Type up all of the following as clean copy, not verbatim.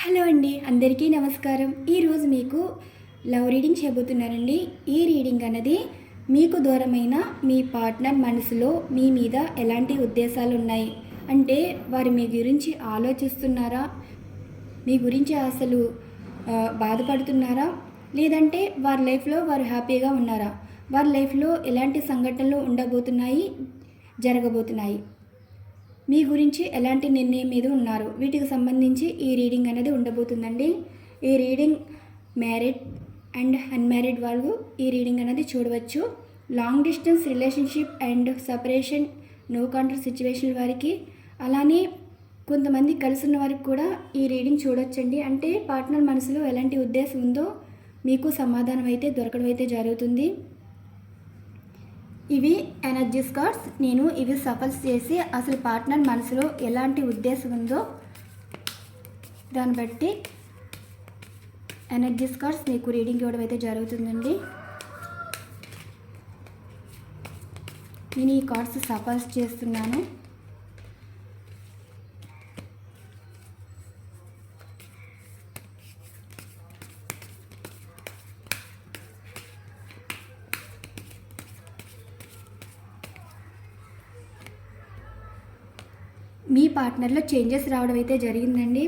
Hello అండి, అందరికీ నమస్కారం. ఈరోజు మీకు లవ్ రీడింగ్ చేయబోతున్నానండి. ఈ రీడింగ్ అన్నది మీకు దూరమైన మీ పార్ట్నర్ మనసులో మీ మీద ఎలాంటి ఉద్దేశాలు ఉన్నాయి అంటే వారు మీ గురించి ఆలోచిస్తున్నారా, మీ గురించి అసలు బాధపడుతున్నారా, లేదంటే వారి లైఫ్లో వారు హ్యాపీగా ఉన్నారా, వారి లైఫ్లో ఎలాంటి సంఘటనలు ఉండబోతున్నాయి, జరగబోతున్నాయి, మీ గురించి ఎలాంటి నిర్ణయం మీద ఉన్నారు, వీటికి సంబంధించి ఈ రీడింగ్ అనేది ఉండబోతుందండి. ఈ రీడింగ్ మ్యారీడ్ అండ్ అన్మ్యారీడ్ వాళ్ళు ఈ రీడింగ్ అనేది చూడవచ్చు. Long distance relationship and separation, no contact situation వారికి, అలానే కొంతమంది కలిసి ఉన్న వారికి కూడా ఈ రీడింగ్ చూడొచ్చండి. అంటే పార్ట్నర్ మనసులో ఎలాంటి ఉద్దేశం ఉందో మీకు సమాధానం అయితే దొరకడం అయితే జరుగుతుంది. ఇవి ఎనర్జీ కార్డ్స్. నేను ఇవి సఫల్స్ చేసి అసలు పార్ట్నర్ మనసులో ఎలాంటి ఉద్దేశం ఉందో దాన్ని బట్టి ఎనర్జీ కార్డ్స్ మీకు రీడింగ్ ఇవ్వడం అయితే జరుగుతుందండి. నేను ఈ కార్డ్స్ సఫల్స్ చేస్తున్నాను. మీ పార్ట్నర్లో చేంజెస్ రావడం అయితే జరిగిందండి.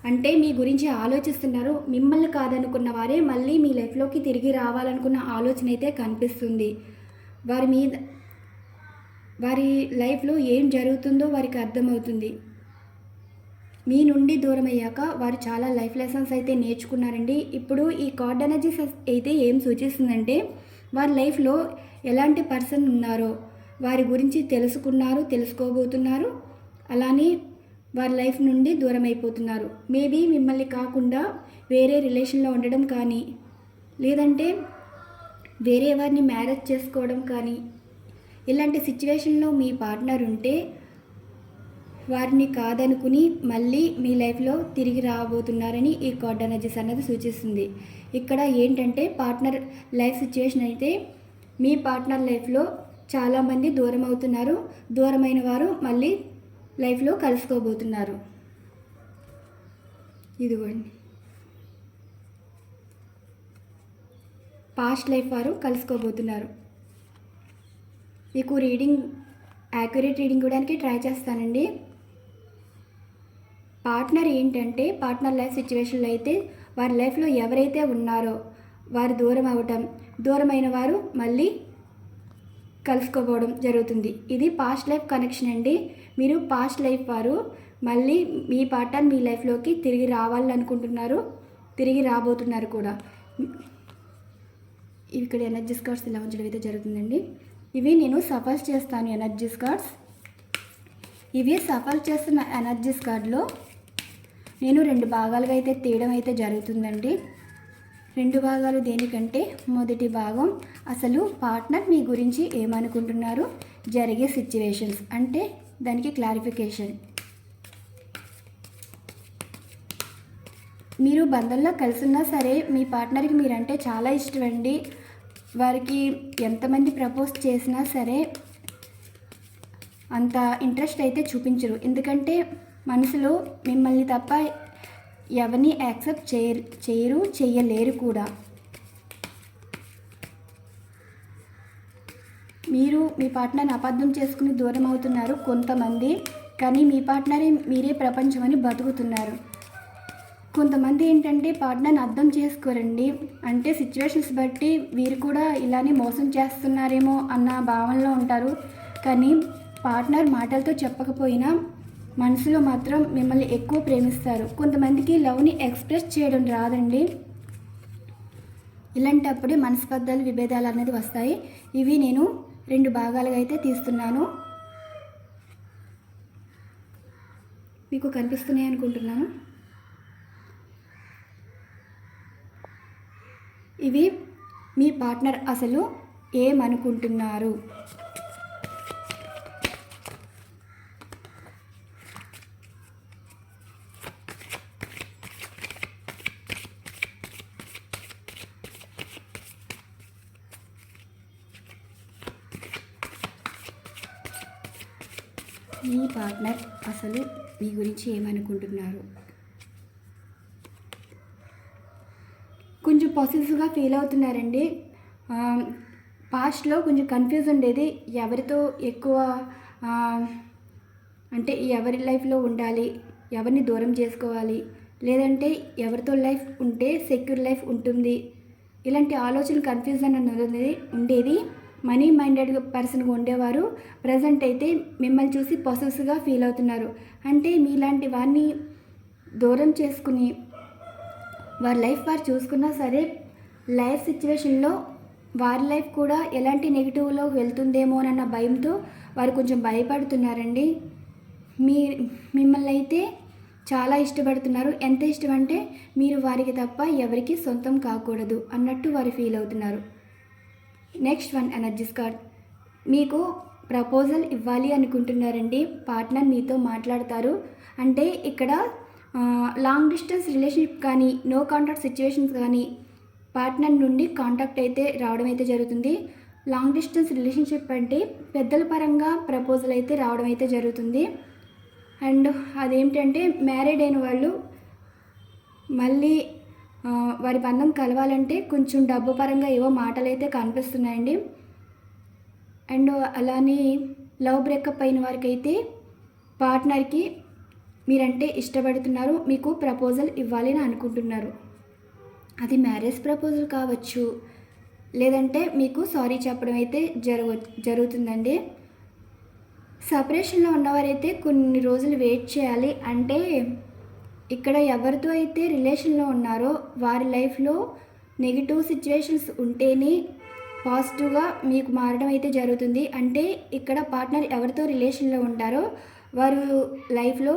అంటే మీ గురించి ఆలోచిస్తున్నారు. మిమ్మల్ని కాదనుకున్న వారే మళ్ళీ మీ లైఫ్లోకి తిరిగి రావాలనుకున్న ఆలోచన అయితే కనిపిస్తుంది. వారి లైఫ్లో ఏం జరుగుతుందో వారికి అర్థమవుతుంది. మీ నుండి దూరం అయ్యాక వారు చాలా లైఫ్ లెసన్స్ అయితే నేర్చుకున్నారండి. ఇప్పుడు ఈ కార్డ్ ఎనర్జీస్ అయితే ఏం సూచిస్తుందంటే వారి లైఫ్లో ఎలాంటి పర్సన్ ఉన్నారో వారి గురించి తెలుసుకోబోతున్నారు. అలానే వారి లైఫ్ నుండి దూరం అయిపోతున్నారు. మేబీ మిమ్మల్ని కాకుండా వేరే రిలేషన్లో ఉండడం కానీ, లేదంటే వేరే వారిని మ్యారేజ్ చేసుకోవడం కానీ, ఇలాంటి సిచ్యువేషన్లో మీ పార్ట్నర్ ఉంటే వారిని కాదనుకుని మళ్ళీ మీ లైఫ్లో తిరిగి రాబోతున్నారని ఈ కార్డ్ ఎనర్జీస్ అన్నది సూచిస్తుంది. ఇక్కడ ఏంటంటే పార్ట్నర్ లైఫ్ సిచ్యువేషన్ అయితే మీ పార్ట్నర్ లైఫ్లో చాలామంది దూరం అవుతున్నారు. దూరమైన వారు మళ్ళీ లైఫ్లో కలుసుకోబోతున్నారు. ఇదిగోండి, పాస్ట్ లైఫ్ వారు కలుసుకోబోతున్నారు. మీకు రీడింగ్ యాక్యురేట్ రీడింగ్ ఇవ్వడానికి ట్రై చేస్తానండి. పార్ట్నర్ ఏంటంటే పార్ట్నర్ లైఫ్ సిచ్యువేషన్లో అయితే వారి లైఫ్లో ఎవరైతే ఉన్నారో వారు దూరం అవ్వటం, దూరమైన వారు మళ్ళీ కలుసుకోవడం జరుగుతుంది. ఇది పాస్ట్ లైఫ్ కనెక్షన్ అండి. మీరు పాస్ట్ లైఫ్ వారు మళ్ళీ మీ పార్ట్నర్ మీ లైఫ్లోకి తిరిగి రావాలనుకుంటున్నారు, తిరిగి రాబోతున్నారు కూడా. ఇక్కడ ఎనర్జీ కార్డ్స్ ఇలా ఉంచడం అయితే జరుగుతుందండి. ఇవి నేను సఫల్ చేస్తాను ఎనర్జీ కార్డ్స్. ఇవి సఫల్ చేస్తున్న ఎనర్జీ కార్డ్లో నేను 2 భాగాలుగా అయితే తీయడం అయితే జరుగుతుందండి. 2 భాగాలు దేనికంటే, మొదటి భాగం అసలు పార్ట్నర్ మీ గురించి ఏమనుకుంటున్నారు, జరిగే సిచ్యువేషన్స్, అంటే దానికి క్లారిఫికేషన్. మీరు బంధంలో కలిసి ఉన్నా సరే మీ పార్ట్నర్కి మీరంటే చాలా ఇష్టం అండి. వారికి ఎంతమంది ప్రపోజ్ చేసినా సరే అంత ఇంట్రెస్ట్ అయితే చూపించరు. ఎందుకంటే మనసులో మిమ్మల్ని తప్ప ఎవరిని యాక్సెప్ట్ చేయలేరు కూడా. మీరు మీ పార్ట్నర్ని అబద్ధం చేసుకుని దూరం అవుతున్నారు కొంతమంది, కానీ మీ పార్ట్నరే మీరే ప్రపంచమని బతుకుతున్నారు. కొంతమంది ఏంటంటే పార్ట్నర్ని అర్థం చేసుకోరండి. అంటే సిచ్యువేషన్స్ బట్టి వీరు కూడా ఇలానే మోసం చేస్తున్నారేమో అన్న భావనలో ఉంటారు. కానీ పార్ట్నర్ మాటలతో చెప్పకపోయినా మనసులో మాత్రం మిమ్మల్ని ఎక్కువ ప్రేమిస్తారు. కొంతమందికి లవ్ని ఎక్స్ప్రెస్ చేయడం రాదండి. ఇలాంటప్పుడే మనస్పర్ధలు, విభేదాలు అనేది వస్తాయి. ఇవి నేను 2 భాగాలుగా అయితే తీస్తున్నాను. మీకు కనిపిస్తున్నాయి అనుకుంటున్నాను. ఇవి మీ పార్ట్నర్ అసలు ఏమనుకుంటున్నారు, మీ పార్ట్నర్ అసలు మీ గురించి ఏమనుకుంటున్నారు. కొంచెం పాజిటివ్గా ఫీల్ అవుతున్నారండి. పాస్ట్లో కొంచెం కన్ఫ్యూజ్ ఉండేది, ఎవరితో ఎక్కువ అంటే ఎవరి లైఫ్లో ఉండాలి, ఎవరిని దూరం చేసుకోవాలి, లేదంటే ఎవరితో లైఫ్ ఉంటే సెక్యూర్ లైఫ్ ఉంటుంది, ఇలాంటి ఆలోచనలు కన్ఫ్యూజన్ అన్నది ఉండేది. మనీ మైండెడ్ పర్సన్గా ఉండేవారు ప్రజెంట్ అయితే మిమ్మల్ని చూసి పాజిటివ్గా ఫీల్ అవుతున్నారు. అంటే మీలాంటి వారిని దూరం చేసుకుని వారి లైఫ్ వారు చూసుకున్నా సరే లైఫ్ సిచ్యువేషన్లో వారి లైఫ్ కూడా ఎలాంటి నెగిటివ్లో వెళ్తుందేమోనన్న భయంతో వారు కొంచెం భయపడుతున్నారండి. మిమ్మల్ని అయితే చాలా ఇష్టపడుతున్నారు. ఎంత ఇష్టం అంటే మీరు వారికి తప్ప ఎవరికి సొంతం కాకూడదు అన్నట్టు వారు ఫీల్ అవుతున్నారు. Next one energies card. మీకు ప్రపోజల్ ఇవ్వాలి అనుకుంటున్నారండి. పార్ట్నర్ మీతో మాట్లాడతారు. అంటే ఇక్కడ లాంగ్ డిస్టెన్స్ రిలేషన్షిప్ కానీ నో కాంటాక్ట్ సిచ్యువేషన్స్ కానీ పార్ట్నర్ నుండి కాంటాక్ట్ అయితే రావడం అయితే జరుగుతుంది. లాంగ్ డిస్టెన్స్ రిలేషన్షిప్ అంటే పెద్దల పరంగా ప్రపోజల్ అయితే రావడం అయితే జరుగుతుంది. అండ్ అదేంటంటే మ్యారీడ్ అయిన వాళ్ళు మళ్ళీ వారి బంధం కలవాలంటే కొంచెం డబ్బు పరంగా ఏవో మాటలు అయితే కనిపిస్తున్నాయండి. అండ్ అలానే లవ్ బ్రేకప్ అయిన వారికి అయితే పార్ట్నర్కి మీరంటే ఇష్టపడుతున్నారు, మీకు ప్రపోజల్ ఇవ్వాలి అని అనుకుంటున్నారు. అది మ్యారేజ్ ప్రపోజల్ కావచ్చు, లేదంటే మీకు సారీ చెప్పడం అయితే జరుగుతుందండి. సపరేషన్లో ఉన్నవారైతే కొన్ని రోజులు వెయిట్ చేయాలి. అంటే ఇక్కడ ఎవరితో అయితే రిలేషన్లో ఉన్నారో వారి లైఫ్లో నెగిటివ్ సిచ్యువేషన్స్ ఉంటేనే పాజిటివ్గా మీకు మారడం అయితే జరుగుతుంది. అంటే ఇక్కడ పార్ట్నర్ ఎవరితో రిలేషన్లో ఉంటారో వారు లైఫ్లో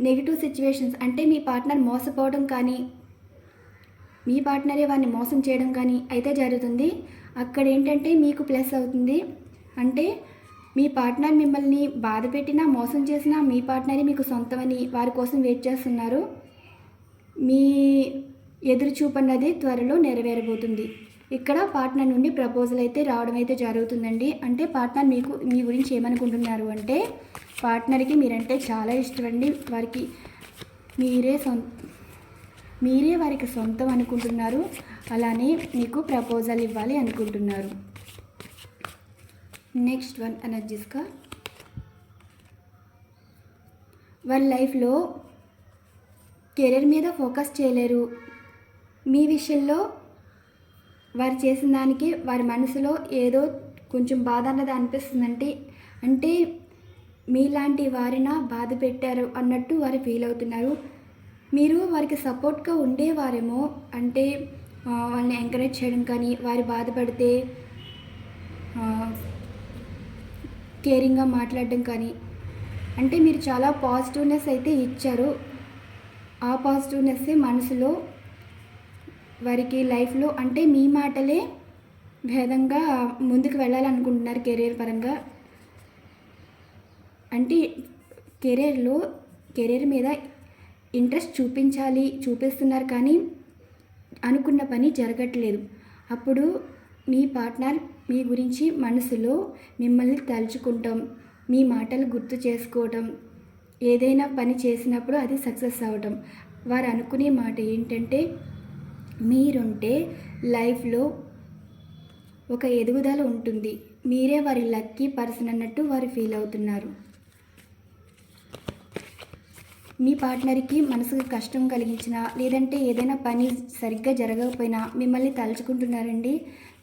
నెగిటివ్ సిచ్యువేషన్స్ అంటే మీ పార్ట్నర్ మోసపోవడం కానీ మీ పార్ట్నరే వారిని మోసం చేయడం కానీ అయితే జరుగుతుంది. అక్కడ ఏంటంటే మీకు ప్లస్ అవుతుంది. అంటే మీ పార్ట్నర్ మిమ్మల్ని బాధ పెట్టినా మోసం చేసినా మీ పార్ట్నరే మీకు సొంతమని వారి కోసం వెయిట్ చేస్తున్నారు. మీ ఎదురు చూపు అన్నది త్వరలో నెరవేరబోతుంది. ఇక్కడ పార్ట్నర్ నుండి ప్రపోజల్ అయితే రావడం అయితే జరుగుతుందండి. అంటే పార్ట్నర్ మీ గురించి ఏమనుకుంటున్నారు అంటే పార్ట్నర్కి మీరంటే చాలా ఇష్టం అండి. వారికి మీరే వారికి సొంతం అనుకుంటున్నారు. అలానే మీకు ప్రపోజల్ ఇవ్వాలి అనుకుంటున్నారు. నెక్స్ట్ వన్ ఎనర్జీస్గా వారి లైఫ్లో కెరీర్ మీద ఫోకస్ చేయలేరు. మీ విషయంలో వారు చేసిన దానికి వారి మనసులో ఏదో కొంచెం బాధ అన్నది అనిపిస్తుందంటే అంటే మీలాంటి వారిన బాధ పెట్టారు అన్నట్టు వారు ఫీల్ అవుతున్నారు. మీరు వారికి సపోర్ట్గా ఉండేవారేమో. అంటే వాళ్ళని ఎంకరేజ్ చేయడం కానీ వారు బాధపడితే కేరింగ్గా మాట్లాడడం కానీ అంటే మీరు చాలా పాజిటివ్నెస్ అయితే ఇచ్చారు. ఆ పాజిటివ్నెస్ మనసులో వారికి లైఫ్లో అంటే మీ మాటలే భేదంగా ముందుకు వెళ్ళాలనుకుంటున్నారు కెరీర్ పరంగా. అంటే కెరీర్ మీద ఇంట్రెస్ట్ చూపిస్తున్నారు కానీ అనుకున్న పని జరగట్లేదు. అప్పుడు మీ పార్ట్నర్ మీ గురించి మనసులో మిమ్మల్ని తలుచుకుంటాం, మీ మాటలు గుర్తు చేసుకోవటం, ఏదైనా పని చేసినప్పుడు అది సక్సెస్ అవ్వటం. వారు అనుకునే మాట ఏంటంటే మీరుంటే లైఫ్లో ఒక ఎదుగుదల ఉంటుంది, మీరే వారి లక్కీ పర్సన్ అన్నట్టు వారు ఫీల్ అవుతున్నారు. మీ పార్ట్నర్కి మనసుకు కష్టం కలిగించినా లేదంటే ఏదైనా పని సరిగ్గా జరగకపోయినా మిమ్మల్ని తలుచుకుంటున్నారండి.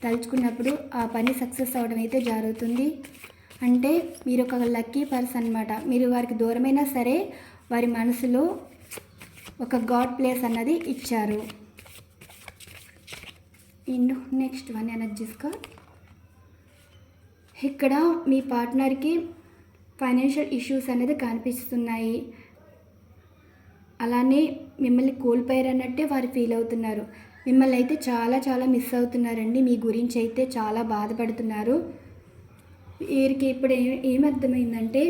తలుచుకున్నప్పుడు ఆ పని సక్సెస్ అవ్వడం అయితే జరుగుతుంది. అంటే మీరు ఒక లక్కీ పర్సన్ అన్నమాట. మీరు వారికి దూరమైనా సరే వారి మనసులో ఒక గాడ్ ప్లేస్ అన్నది ఇచ్చారు. నెక్స్ట్ వన్ ఎనర్జీస్గా ఇక్కడ మీ పార్ట్నర్కి ఫైనాన్షియల్ ఇష్యూస్ అనేది కనిపిస్తున్నాయి. అలానే మిమ్మల్ని కోల్పోయారన్నట్టే వారు ఫీల్ అవుతున్నారు. మిమ్మల్ని అయితే చాలా చాలా మిస్ అవుతున్నారండి. మీ గురించి అయితే చాలా బాధపడుతున్నారు. వీరికి ఇప్పుడు ఏమర్థమైందంటే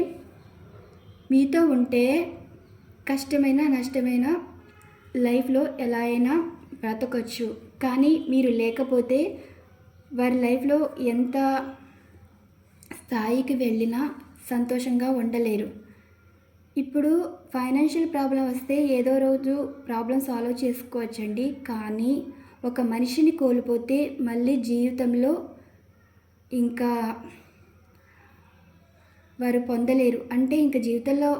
మీతో ఉంటే కష్టమైన నష్టమైన లైఫ్లో ఎలా అయినా బ్రతకొచ్చు, కానీ మీరు లేకపోతే వారి లైఫ్లో ఎంత స్థాయికి వెళ్ళినా సంతోషంగా ఉండలేరు. ఇప్పుడు ఫైనాన్షియల్ ప్రాబ్లం వస్తే ఏదో రోజు ప్రాబ్లం సాల్వ్ చేసుకోవచ్చండి. కానీ ఒక మనిషిని కోల్పోతే మళ్ళీ జీవితంలో ఇంకా వారు పొందలేరు. అంటే ఇంక జీవితంలో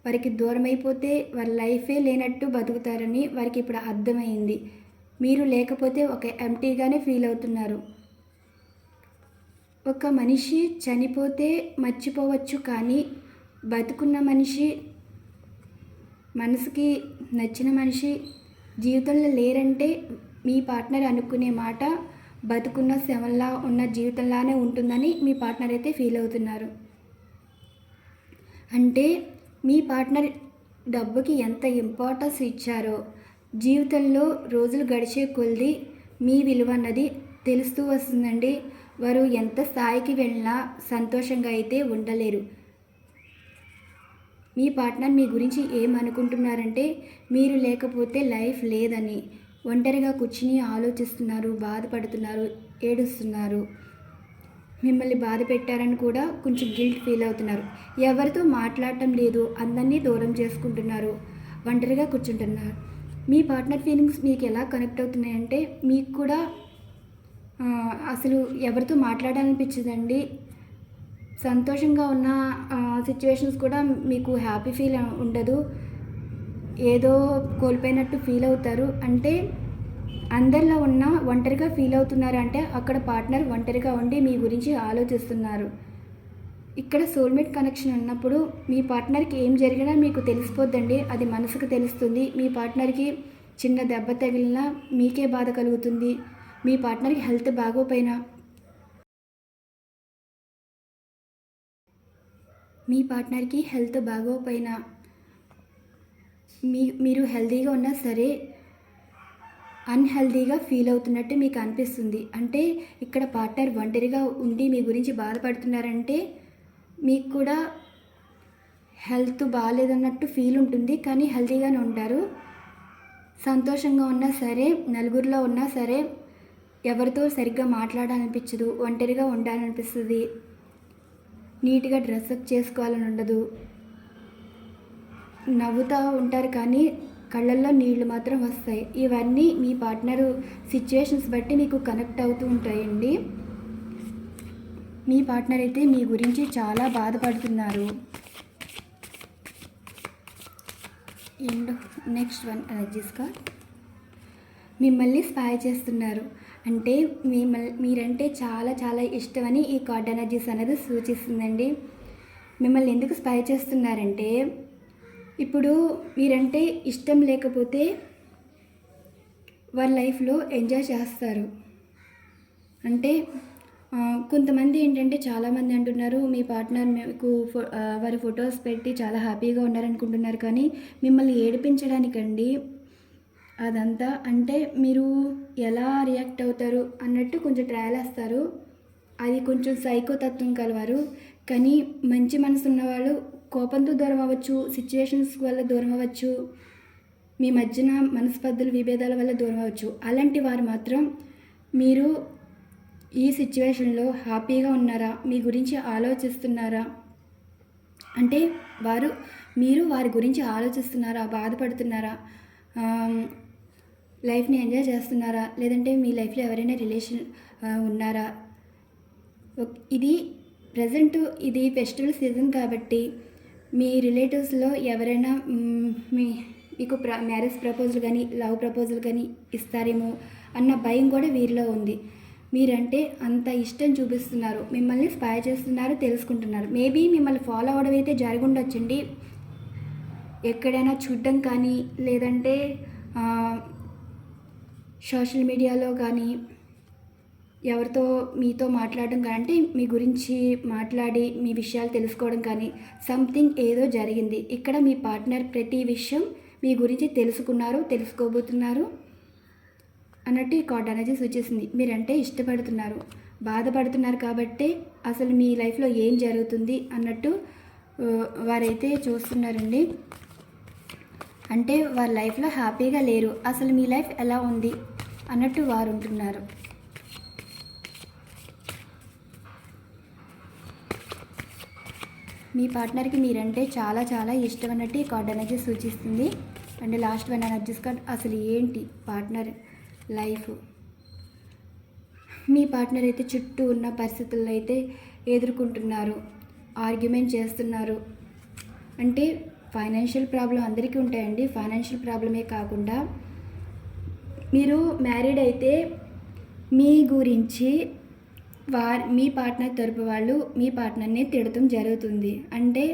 వారికి దూరమైపోతే వారి లైఫే లేనట్టు బతుకుతారని వారికి ఇప్పుడు అర్థమైంది. మీరు లేకపోతే ఒక ఎంప్టీగానే ఫీల్ అవుతున్నారు. ఒక మనిషి చనిపోతే మర్చిపోవచ్చు, కానీ బతుకున్న మనిషి, మనసుకి నచ్చిన మనిషి జీవితంలో లేరంటే మీ పార్ట్నర్ అనుకునే మాట బతుకున్న శవంలా ఉన్న జీవితంలానే ఉంటుందని మీ పార్ట్నర్ అయితే ఫీల్ అవుతున్నారు. అంటే మీ పార్ట్నర్ డబ్బుకి ఎంత ఇంపార్టెన్స్ ఇచ్చారో జీవితంలో రోజులు గడిచే కొద్దీ మీ విలువ అన్నది తెలుస్తూ వస్తుందండి. వారు ఎంత స్థాయికి వెళ్ళినా సంతోషంగా అయితే ఉండలేరు. మీ పార్ట్నర్ మీ గురించి ఏమనుకుంటున్నారంటే మీరు లేకపోతే లైఫ్ లేదని ఒంటరిగా కూర్చుని ఆలోచిస్తున్నారు, బాధపడుతున్నారు, ఏడుస్తున్నారు. మిమ్మల్ని బాధ పెట్టారని కూడా కొంచెం గిల్ట్ ఫీల్ అవుతున్నారు. ఎవరితో మాట్లాడటం లేదు, అందరినీ దూరం చేసుకుంటున్నారు, ఒంటరిగా కూర్చుంటున్నారు. మీ పార్ట్నర్ ఫీలింగ్స్ మీకు ఎలా కనెక్ట్ అవుతున్నాయంటే మీకు కూడా అసలు ఎవరితో మాట్లాడాలనిపించదండి. సంతోషంగా ఉన్న సిచ్యువేషన్స్ కూడా మీకు హ్యాపీ ఫీల్ ఉండదు. ఏదో కోల్పోయినట్టు ఫీల్ అవుతారు. అంటే అందరిలో ఉన్న ఒంటరిగా ఫీల్ అవుతున్నారు అంటే అక్కడ పార్ట్నర్ ఒంటరిగా ఉండి మీ గురించి ఆలోచిస్తున్నారు. ఇక్కడ సోల్మేట్ కనెక్షన్ ఉన్నప్పుడు మీ పార్ట్నర్కి ఏం జరిగినా మీకు తెలిసిపోద్దండి. అది మనసుకు తెలుస్తుంది. మీ పార్ట్నర్కి చిన్న దెబ్బ తగిలినా మీకే బాధ కలుగుతుంది. మీ పార్ట్నర్కి హెల్త్ బాగోపోయినా, మీ పార్ట్నర్కి హెల్త్ బాగోపోయినా మీరు హెల్తీగా ఉన్నా సరే అన్హెల్తీగా ఫీల్ అవుతున్నట్టు మీకు అనిపిస్తుంది. అంటే ఇక్కడ పార్ట్నర్ ఒంటరిగా ఉండి మీ గురించి బాధపడుతున్నారంటే మీకు కూడా హెల్త్ బాగాలేదన్నట్టు ఫీల్ ఉంటుంది. కానీ హెల్తీగానే ఉంటారు. సంతోషంగా ఉన్నా సరే, నలుగురిలో ఉన్నా సరే ఎవరితో సరిగ్గా మాట్లాడాలనిపించదు, ఒంటరిగా ఉండాలనిపిస్తుంది, నీట్గా డ్రెస్అప్ చేసుకోవాలని ఉండదు. నవ్వుతూ ఉంటారు కానీ కళ్ళల్లో నీళ్లు మాత్రం వస్తాయి. ఇవన్నీ మీ పార్ట్నరు సిచ్యువేషన్స్ బట్టి మీకు కనెక్ట్ అవుతూ ఉంటాయండి. మీ పార్ట్నర్ అయితే మీ గురించి చాలా బాధపడుతున్నారు. అండ్ నెక్స్ట్ వన్ ఎనర్జీస్గా మిమ్మల్ని స్పై చేస్తున్నారు. అంటే మీరంటే చాలా చాలా ఇష్టమని ఈ కార్డ్ ఎనర్జీస్ అనేది సూచిస్తుందండి. మిమ్మల్ని ఎందుకు స్పై చేస్తున్నారంటే ఇప్పుడు మీరంటే ఇష్టం లేకపోతే వాళ్ళ లైఫ్లో ఎంజాయ్ చేస్తారు. అంటే కొంతమంది ఏంటంటే చాలామంది అంటున్నారు మీ పార్ట్నర్ మీకు వారి ఫొటోస్ పెట్టి చాలా హ్యాపీగా ఉన్నారనుకుంటున్నారు. కానీ మిమ్మల్ని ఏడిపించడానికండి అదంతా. అంటే మీరు ఎలా రియాక్ట్ అవుతారు అన్నట్టు కొంచెం ట్రయల్ వేస్తారు. అది కొంచెం సైకోతత్వం కలవారు. కానీ మంచి మనసు ఉన్నవాళ్ళు కోపంతో దూరం అవ్వచ్చు, సిచ్యువేషన్స్ వల్ల దూరం అవ్వచ్చు, మీ మధ్యన మనస్పర్ధలు విభేదాల వల్ల దూరం అవ్వచ్చు. అలాంటి వారు మాత్రం మీరు ఈ సిచ్యువేషన్లో హ్యాపీగా ఉన్నారా, మీ గురించి ఆలోచిస్తున్నారా, అంటే మీరు వారి గురించి ఆలోచిస్తున్నారా, బాధపడుతున్నారా, లైఫ్ని ఎంజాయ్ చేస్తున్నారా, లేదంటే మీ లైఫ్లో ఎవరైనా రిలేషన్ ఉన్నారా. ఇది ప్రజెంట్ ఇది ఫెస్టివల్ సీజన్ కాబట్టి మీ రిలేటివ్స్లో ఎవరైనా మీకు మ్యారేజ్ ప్రపోజల్ కానీ లవ్ ప్రపోజల్ కానీ ఇస్తారేమో అన్న భయం కూడా వీరిలో ఉంది. మీరంటే అంత ఇష్టం చూపిస్తున్నారు, మిమ్మల్ని స్పై చేస్తున్నారు, తెలుసుకుంటున్నారు. మేబీ మిమ్మల్ని ఫాలో అవ్వడం అయితే జరిగి ఉండొచ్చండి. ఎక్కడైనా చూడడం కానీ లేదంటే సోషల్ మీడియాలో కానీ ఎవరితో మీతో మాట్లాడడం కానీ, అంటే మీ గురించి మాట్లాడి మీ విషయాలు తెలుసుకోవడం కానీ సంథింగ్ ఏదో జరిగింది. ఇక్కడ మీ పార్ట్నర్ ప్రతి విషయం మీ గురించి తెలుసుకున్నారు, తెలుసుకోబోతున్నారు అన్నట్టు ఈ కార్డ్ అనేది సూచిస్తుంది. మీరంటే ఇష్టపడుతున్నారు, బాధపడుతున్నారు కాబట్టి అసలు మీ లైఫ్లో ఏం జరుగుతుంది అన్నట్టు వారైతే చూస్తున్నారండి. అంటే వారి లైఫ్లో హ్యాపీగా లేరు, అసలు మీ లైఫ్ ఎలా ఉంది అన్నట్టు వారు ఉంటున్నారు. మీ పార్ట్నర్కి మీరంటే చాలా చాలా ఇష్టం అన్నట్టు ఈ కార్డ్ అనేది సూచిస్తుంది. And last one energies card, అసలు ఏంటి పార్ట్నర్ లైఫ్. మీ పార్ట్నర్ అయితే చుట్టూ ఉన్న పరిస్థితుల్లో అయితే ఎదుర్కొంటున్నారు, ఆర్గ్యుమెంట్ చేస్తున్నారు. అంటే ఫైనాన్షియల్ ప్రాబ్లం అందరికీ ఉంటాయండి. ఫైనాన్షియల్ ప్రాబ్లమే కాకుండా మీరు మ్యారీడ్ అయితే మీ గురించి మీ పార్ట్నర్ తరపు వాళ్ళు మీ పార్ట్నర్ని తిడటం జరుగుతుంది. అంటే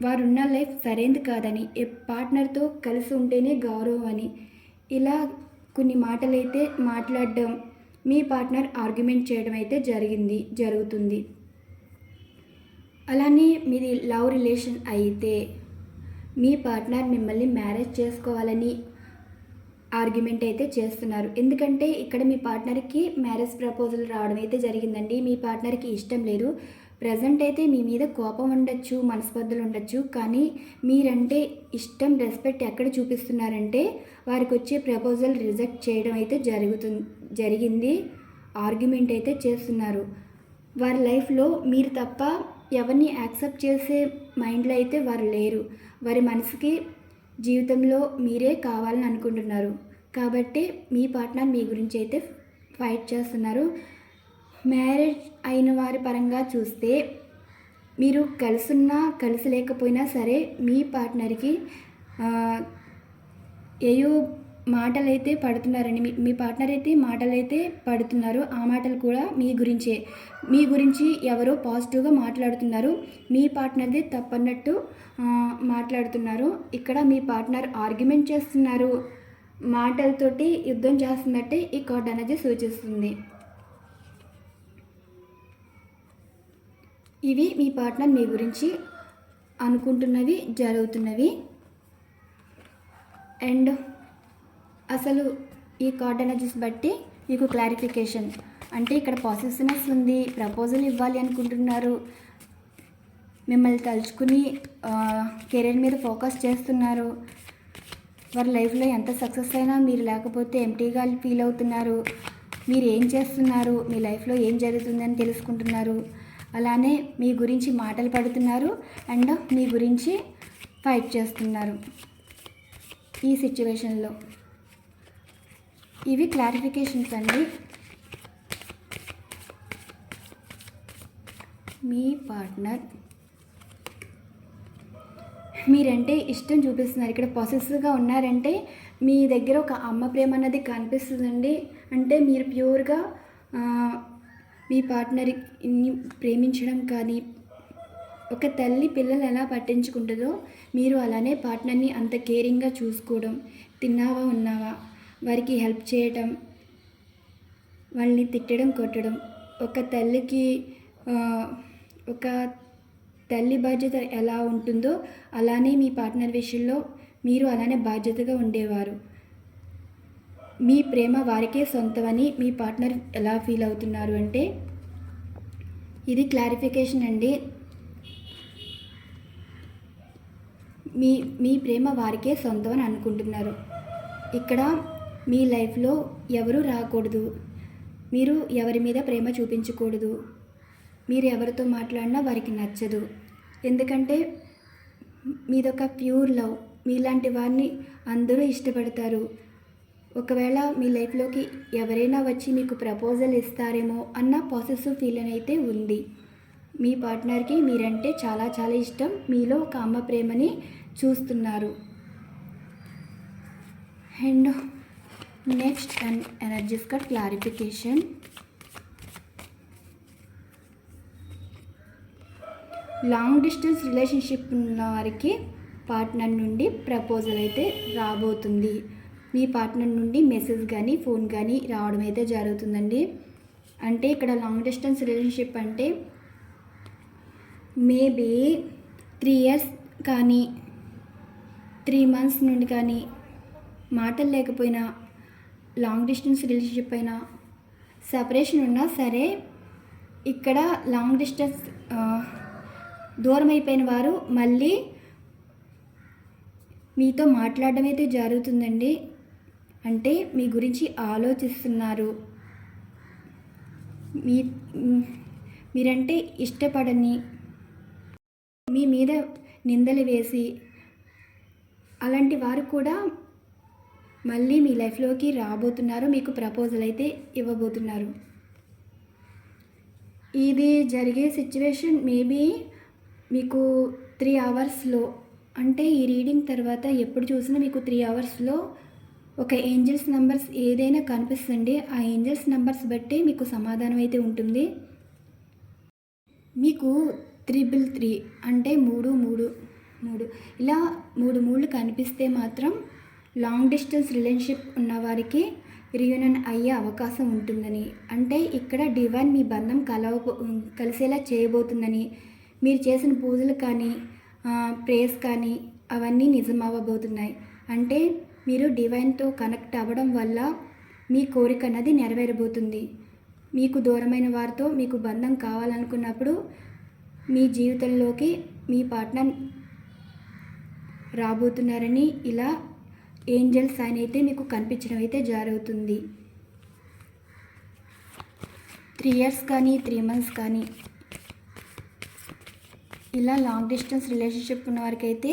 వారున్న లైఫ్ సరైనది కాదని, పార్ట్నర్తో కలిసి ఉంటేనే గౌరవం అని, ఇలా కొన్ని మాటలైతే మాట్లాడడం, మీ పార్ట్నర్ ఆర్గ్యుమెంట్ చేయడం అయితే జరుగుతుంది. అలానే మీది లవ్ రిలేషన్ అయితే మీ పార్ట్నర్ మిమ్మల్ని మ్యారేజ్ చేసుకోవాలని ఆర్గ్యుమెంట్ అయితే చేస్తున్నారు. ఎందుకంటే ఇక్కడ మీ పార్ట్నర్కి మ్యారేజ్ ప్రపోజల్ రావడం అయితే జరిగిందండి. మీ పార్ట్నర్కి ఇష్టం లేదు. ప్రజెంట్ అయితే మీ మీద కోపం ఉండొచ్చు, మనస్పర్ధలు ఉండొచ్చు, కానీ మీరంటే ఇష్టం, రెస్పెక్ట్ ఎక్కడ చూపిస్తున్నారంటే వారికి వచ్చే ప్రపోజల్ రిజెక్ట్ చేయడం అయితే జరిగింది. ఆర్గ్యుమెంట్ అయితే చేస్తున్నారు. వారి లైఫ్లో మీరు తప్ప ఎవరిని యాక్సెప్ట్ చేసే మైండ్లో అయితే వారు లేరు. వారి మనసుకి జీవితంలో మీరే కావాలని అనుకుంటున్నారు. కాబట్టి మీ పార్ట్నర్ మీ గురించి అయితే ఫైట్ చేస్తున్నారు. మ్యారేజ్ అయిన వారి పరంగా చూస్తే మీరు కలిసున్నా కలిసి లేకపోయినా సరే మీ పార్ట్నర్కి ఏయో మాటలైతే పడుతున్నారండి. మీ పార్ట్నర్ అయితే మాటలైతే పడుతున్నారు. ఆ మాటలు కూడా మీ గురించి ఎవరో పాజిటివ్గా మాట్లాడుతున్నారు. మీ పార్ట్నర్ది తప్పన్నట్టు మాట్లాడుతున్నారు. ఇక్కడ మీ పార్ట్నర్ ఆర్గ్యుమెంట్ చేస్తున్నారు, మాటలతోటి యుద్ధం చేస్తున్నట్టే ఈ కార్డ్ అనేది సూచిస్తుంది. ఇవి మీ పార్ట్నర్ మీ గురించి అనుకుంటున్నవి, జరుగుతున్నవి. అండ్ అసలు ఈ కార్డ్ ఎనర్జీస్ బట్టి మీకు క్లారిఫికేషన్, అంటే ఇక్కడ పాజిటివ్నెస్ ఉంది, ప్రపోజల్ ఇవ్వాలి అనుకుంటున్నారు, మిమ్మల్ని తలుచుకుని కెరీర్ మీద ఫోకస్ చేస్తున్నారు. వారి లైఫ్లో ఎంత సక్సెస్ అయినా మీరు లేకపోతే ఎంటీగా ఫీల్ అవుతున్నారు. మీరు ఏం చేస్తున్నారు, మీ లైఫ్లో ఏం జరుగుతుందని తెలుసుకుంటున్నారు. అలానే మీ గురించి మాటలు పడుతున్నారు అండ్ మీ గురించి ఫైట్ చేస్తున్నారు ఈ సిచ్యువేషన్లో. ఇవి క్లారిఫికేషన్స్ అండి. మీ పార్ట్నర్ మీరంటే ఇష్టం చూపిస్తున్నారు. ఇక్కడ పాసెసివ్గా ఉన్నారంటే మీ దగ్గర ఒక అమ్మ ప్రేమ అన్నది కనిపిస్తుందండి. అంటే మీరు ప్యూర్గా మీ పార్ట్నర్ని ప్రేమించడం కానీ, ఒక తల్లి పిల్లలు ఎలా పట్టించుకుంటుందో మీరు అలానే పార్ట్నర్ని అంత కేరింగ్గా చూసుకోవడం, తిన్నావా ఉన్నావా, వారికి హెల్ప్ చేయటం, వాళ్ళని తిట్టడం కొట్టడం, ఒక తల్లి బాధ్యత ఎలా ఉంటుందో అలానే మీ పార్ట్నర్ విషయంలో మీరు అలానే బాధ్యతగా ఉండేవారు. మీ ప్రేమ వారికే సొంతమని మీ పార్ట్నర్ ఎలా ఫీల్ అవుతున్నారు అంటే ఇది క్లారిఫికేషన్ అండి. మీ ప్రేమ వారికే సొంతం అని అనుకుంటున్నారు. ఇక్కడ మీ లైఫ్లో ఎవరు రాకూడదు, మీరు ఎవరి మీద ప్రేమ చూపించకూడదు, మీరు ఎవరితో మాట్లాడినా వారికి నచ్చదు. ఎందుకంటే మీదొక ప్యూర్ లవ్, మీలాంటి వారిని అందరూ ఇష్టపడతారు. ఒకవేళ మీ లైఫ్లోకి ఎవరైనా వచ్చి మీకు ప్రపోజల్ ఇస్తారేమో అన్న పాజిటివ్ ఫీలింగ్ అయితే ఉంది. మీ పార్ట్నర్కి మీరంటే చాలా చాలా ఇష్టం, మీలో ఒక అమ్మ ప్రేమని చూస్తున్నారు. And next and energies card clarification. Long distance relationship ఉన్న వారికి పార్ట్నర్ నుండి ప్రపోజల్ అయితే రాబోతుంది. మీ పార్ట్నర్ నుండి మెసేజ్ కానీ ఫోన్ కానీ రావడం అయితే జరుగుతుందండి. అంటే ఇక్కడ లాంగ్ డిస్టెన్స్ రిలేషన్షిప్ అంటే మేబీ 3 years కానీ 3 months నుండి కానీ మాటలు లేకపోయినా, లాంగ్ డిస్టెన్స్ రిలేషన్షిప్ అయినా, సపరేషన్ ఉన్నా సరే ఇక్కడ లాంగ్ డిస్టెన్స్ దూరం అయిపోయిన వారు మళ్ళీ మీతో మాట్లాడడం అయితే జరుగుతుందండి. అంటే మీ గురించి ఆలోచిస్తున్నారు. మీరంటే ఇష్టపడని మీ మీద నిందలు వేసి అలాంటి వారు కూడా మళ్ళీ మీ లైఫ్లోకి రాబోతున్నారు, మీకు ప్రపోజల్ అయితే ఇవ్వబోతున్నారు. ఇది జరిగే సిచ్యువేషన్ మేబీ మీకు 3 అవర్స్లో, అంటే ఈ రీడింగ్ తర్వాత ఎప్పుడు చూసినా మీకు 3 అవర్స్లో ఒక ఏంజల్స్ నెంబర్స్ ఏదైనా కనిపిస్తుంది. ఆ ఏంజల్స్ నెంబర్స్ బట్టి మీకు సమాధానం అయితే ఉంటుంది. మీకు 333 అంటే 3 ఇలా 3 కనిపిస్తే మాత్రం లాంగ్ డిస్టెన్స్ రిలేషన్షిప్ ఉన్నవారికి రియూనియన్ అయ్యే అవకాశం ఉంటుందని, అంటే ఇక్కడ డివైన్ మీ బంధం కలిసేలా చేయబోతుందని, మీరు చేసిన పూజలు కానీ ప్రేయర్స్ కానీ అవన్నీ నిజం అవ్వబోతున్నాయి. అంటే మీరు డివైన్తో కనెక్ట్ అవ్వడం వల్ల మీ కోరిక అన్నది నెరవేరబోతుంది. మీకు దూరమైన వారితో మీకు బంధం కావాలనుకున్నప్పుడు మీ జీవితంలోకి మీ పార్ట్నర్ రాబోతున్నారని ఇలా ఏంజల్ సైన్ అయితే మీకు కనిపించడం అయితే జరుగుతుంది. 3 ఇయర్స్ కానీ 3 మంత్స్ కానీ ఇలా లాంగ్ డిస్టెన్స్ రిలేషన్షిప్ ఉన్న వారికి అయితే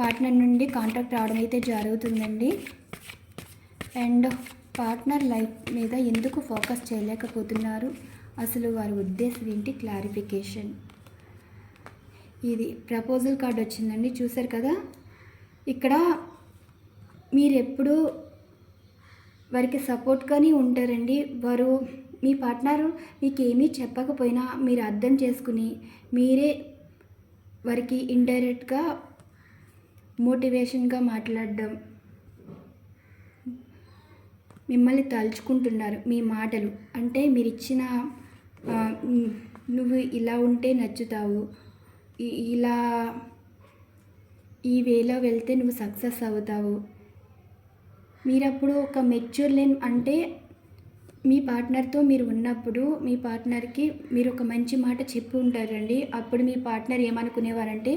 పార్ట్నర్ నుండి కాంటాక్ట్ రావడం అయితే జరుగుతుందండి. అండ్ పార్ట్నర్ లైఫ్ మీద ఎందుకు ఫోకస్ చేయలేకపోతున్నారు, అసలు వారి ఉద్దేశం ఏంటి, క్లారిఫికేషన్. ఇది ప్రపోజల్ కార్డ్ వచ్చిందండి, చూసారు కదా. ఇక్కడ మీరు ఎప్పుడు వారికి సపోర్ట్గానే ఉంటారండి. వారు మీ పార్ట్నర్ మీకు ఏమీ చెప్పకపోయినా మీరు అర్థం చేసుకుని మీరే వారికి ఇండైరెక్ట్గా మోటివేషన్గా మాట్లాడడం, మిమ్మల్ని తలుచుకుంటున్నారు. మీ మాటలు అంటే మీరు ఇచ్చిన నువ్వు ఇలా ఉంటే నచ్చుతావు, ఇలా ఈ వేలో వెళ్తే నువ్వు సక్సెస్ అవుతావు. మీరప్పుడు ఒక మెచ్యూర్ లైన్, అంటే మీ పార్ట్నర్తో మీరు ఉన్నప్పుడు మీ పార్ట్నర్కి మీరు ఒక మంచి మాట చెప్పి ఉంటారండి. అప్పుడు మీ పార్ట్నర్ ఏమనుకునేవారంటే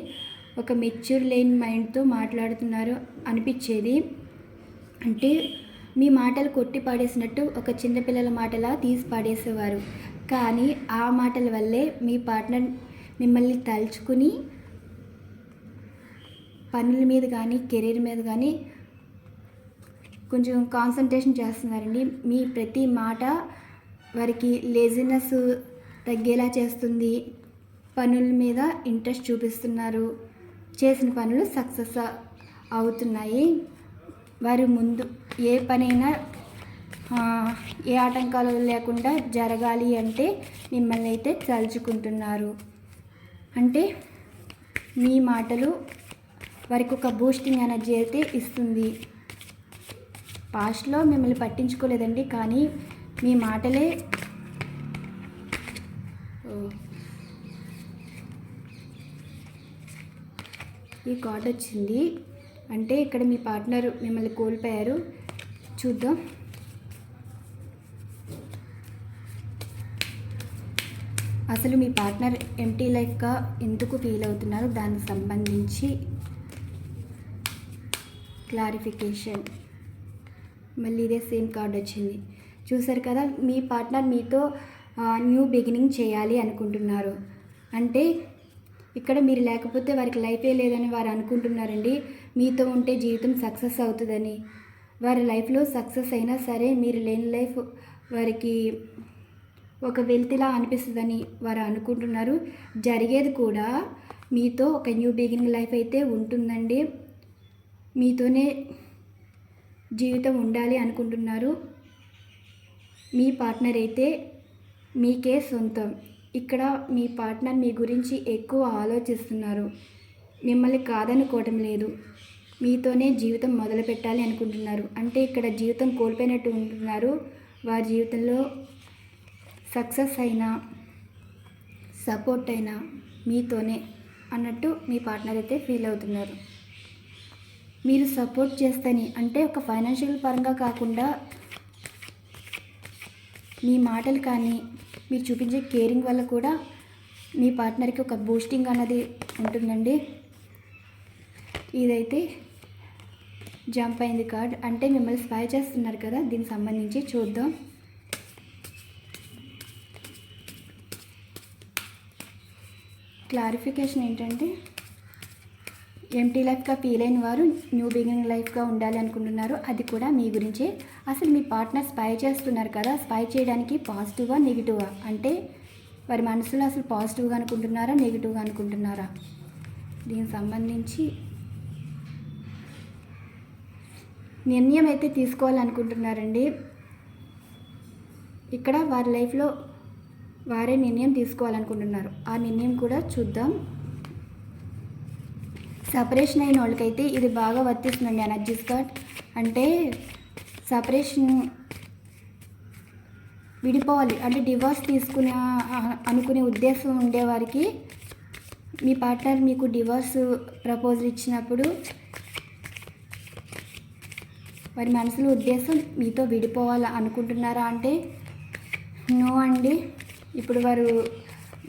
ఒక మెచ్యూర్ లైన్ మైండ్తో మాట్లాడుతున్నారు అనిపించేది. అంటే మీ మాటలు కొట్టి పాడేసినట్టు ఒక చిన్నపిల్లల మాటలా తీసి పాడేసేవారు. కానీ ఆ మాటల వల్లే మీ పార్ట్నర్ మిమ్మల్ని తలుచుకుని పనుల మీద కానీ కెరీర్ మీద కానీ కొంచెం కాన్సన్ట్రేషన్ చేస్తున్నారండి. మీ ప్రతి మాట వారికి లేజినెస్ తగ్గేలా చేస్తుంది. పనుల మీద ఇంట్రెస్ట్ చూపిస్తున్నారు, చేసిన పనులు సక్సెస్ అవుతున్నాయి. వారి ముందు ఏ పనైనా ఏ ఆటంకాలు లేకుండా జరగాలి అంటే మిమ్మల్ని అయితే తలుచుకుంటున్నారు. అంటే మీ మాటలు వారికి ఒక బూస్టింగ్ ఎనర్జీ అయితే ఇస్తుంది. పాస్ట్లో మిమ్మల్ని పట్టించుకోలేదండి, కానీ మీ మాటలే ఈ కార్డ్ వచ్చింది. అంటే ఇక్కడ మీ పార్ట్నర్ మిమ్మల్ని కోల్పోయారు. చూద్దాం. అసలు మీ పార్ట్నర్ ఎంటీ లైఫ్గా ఎందుకు ఫీల్ అవుతున్నారు, దానికి సంబంధించి క్లారిఫికేషన్. మళ్ళీ ఇదే సేమ్ కార్డ్ వచ్చింది, చూసారు కదా. మీ పార్ట్నర్ మీతో న్యూ బిగినింగ్ చేయాలి అనుకుంటున్నారు. అంటే ఇక్కడ మీరు లేకపోతే వారికి లైఫే లేదని వారు అనుకుంటున్నారండి. మీతో ఉంటే జీవితం సక్సెస్ అవుతుందని. వారి లైఫ్లో సక్సెస్ అయినా సరే మీరు లేని లైఫ్ వారికి ఒక వెల్తిలా అనిపిస్తుందని వారు అనుకుంటున్నారు. జరిగేది కూడా మీతో ఒక న్యూ బిగినింగ్ లైఫ్ అయితే ఉంటుందండి. మీతోనే జీవితం ఉండాలి అనుకుంటున్నారు. మీ పార్ట్నర్ అయితే మీకే సొంతం. ఇక్కడ మీ పార్ట్నర్ మీ గురించి ఎక్కువ ఆలోచిస్తున్నారు. మిమ్మల్ని కాదనుకోవటం లేదు. మీతోనే జీవితం మొదలు పెట్టాలి అనుకుంటున్నారు. అంటే ఇక్కడ జీవితం కోల్పోయినట్టు ఉంటున్నారు. వారి జీవితంలో సక్సెస్ అయినా సపోర్ట్ అయినా మీతోనే అన్నట్టు మీ పార్ట్నర్ అయితే ఫీల్ అవుతున్నారు. మీరు సపోర్ట్ చేస్తేనే, అంటే ఒక ఫైనాన్షియల్ పరంగా కాకుండా మీ మాటలు కానీ మీరు చూపించే కేరింగ్ వల్ల కూడా మీ పార్ట్నర్కి ఒక బూస్టింగ్ అన్నది ఉంటుందండి. ఇదైతే జంప్ అయింది కార్డ్, అంటే మిమ్మల్ని స్పై చేస్తున్నారు కదా. దీనికి సంబంధించి చూద్దాం. క్లారిఫికేషన్ ఏంటంటే ఎంటీ లైఫ్గా ఫీల్ అయిన వారు న్యూ బిగినింగ్ లైఫ్గా ఉండాలి అనుకుంటున్నారు. అది కూడా మీ గురించే. అసలు మీ పార్ట్నర్ స్పై చేస్తున్నారు కదా, స్పై చేయడానికి పాజిటివా నెగిటివా అంటే వారి మనసులో అసలు పాజిటివ్గా అనుకుంటున్నారా నెగిటివ్గా అనుకుంటున్నారా? దీనికి సంబంధించి నిర్ణయం అయితే తీసుకోవాలనుకుంటున్నారండి. ఇక్కడ వారి లైఫ్లో వారే నిర్ణయం తీసుకోవాలనుకుంటున్నారు. ఆ నిర్ణయం కూడా చూద్దాం. సపరేషన్ అయిన వాళ్ళకైతే ఇది బాగా వర్తిస్తుందండి ఎనర్జీస్ కార్డ్. అంటే సపరేషన్ విడిపోవాలి అంటే డివోర్స్ తీసుకునే అనుకునే ఉద్దేశం ఉండేవారికి మీ పార్ట్నర్ మీకు డివోర్స్ ప్రపోజల్ ఇచ్చినప్పుడు వారి మనసులో ఉద్దేశం మీతో విడిపోవాలి అనుకుంటున్నారా అంటే నో అండి. ఇప్పుడు వారు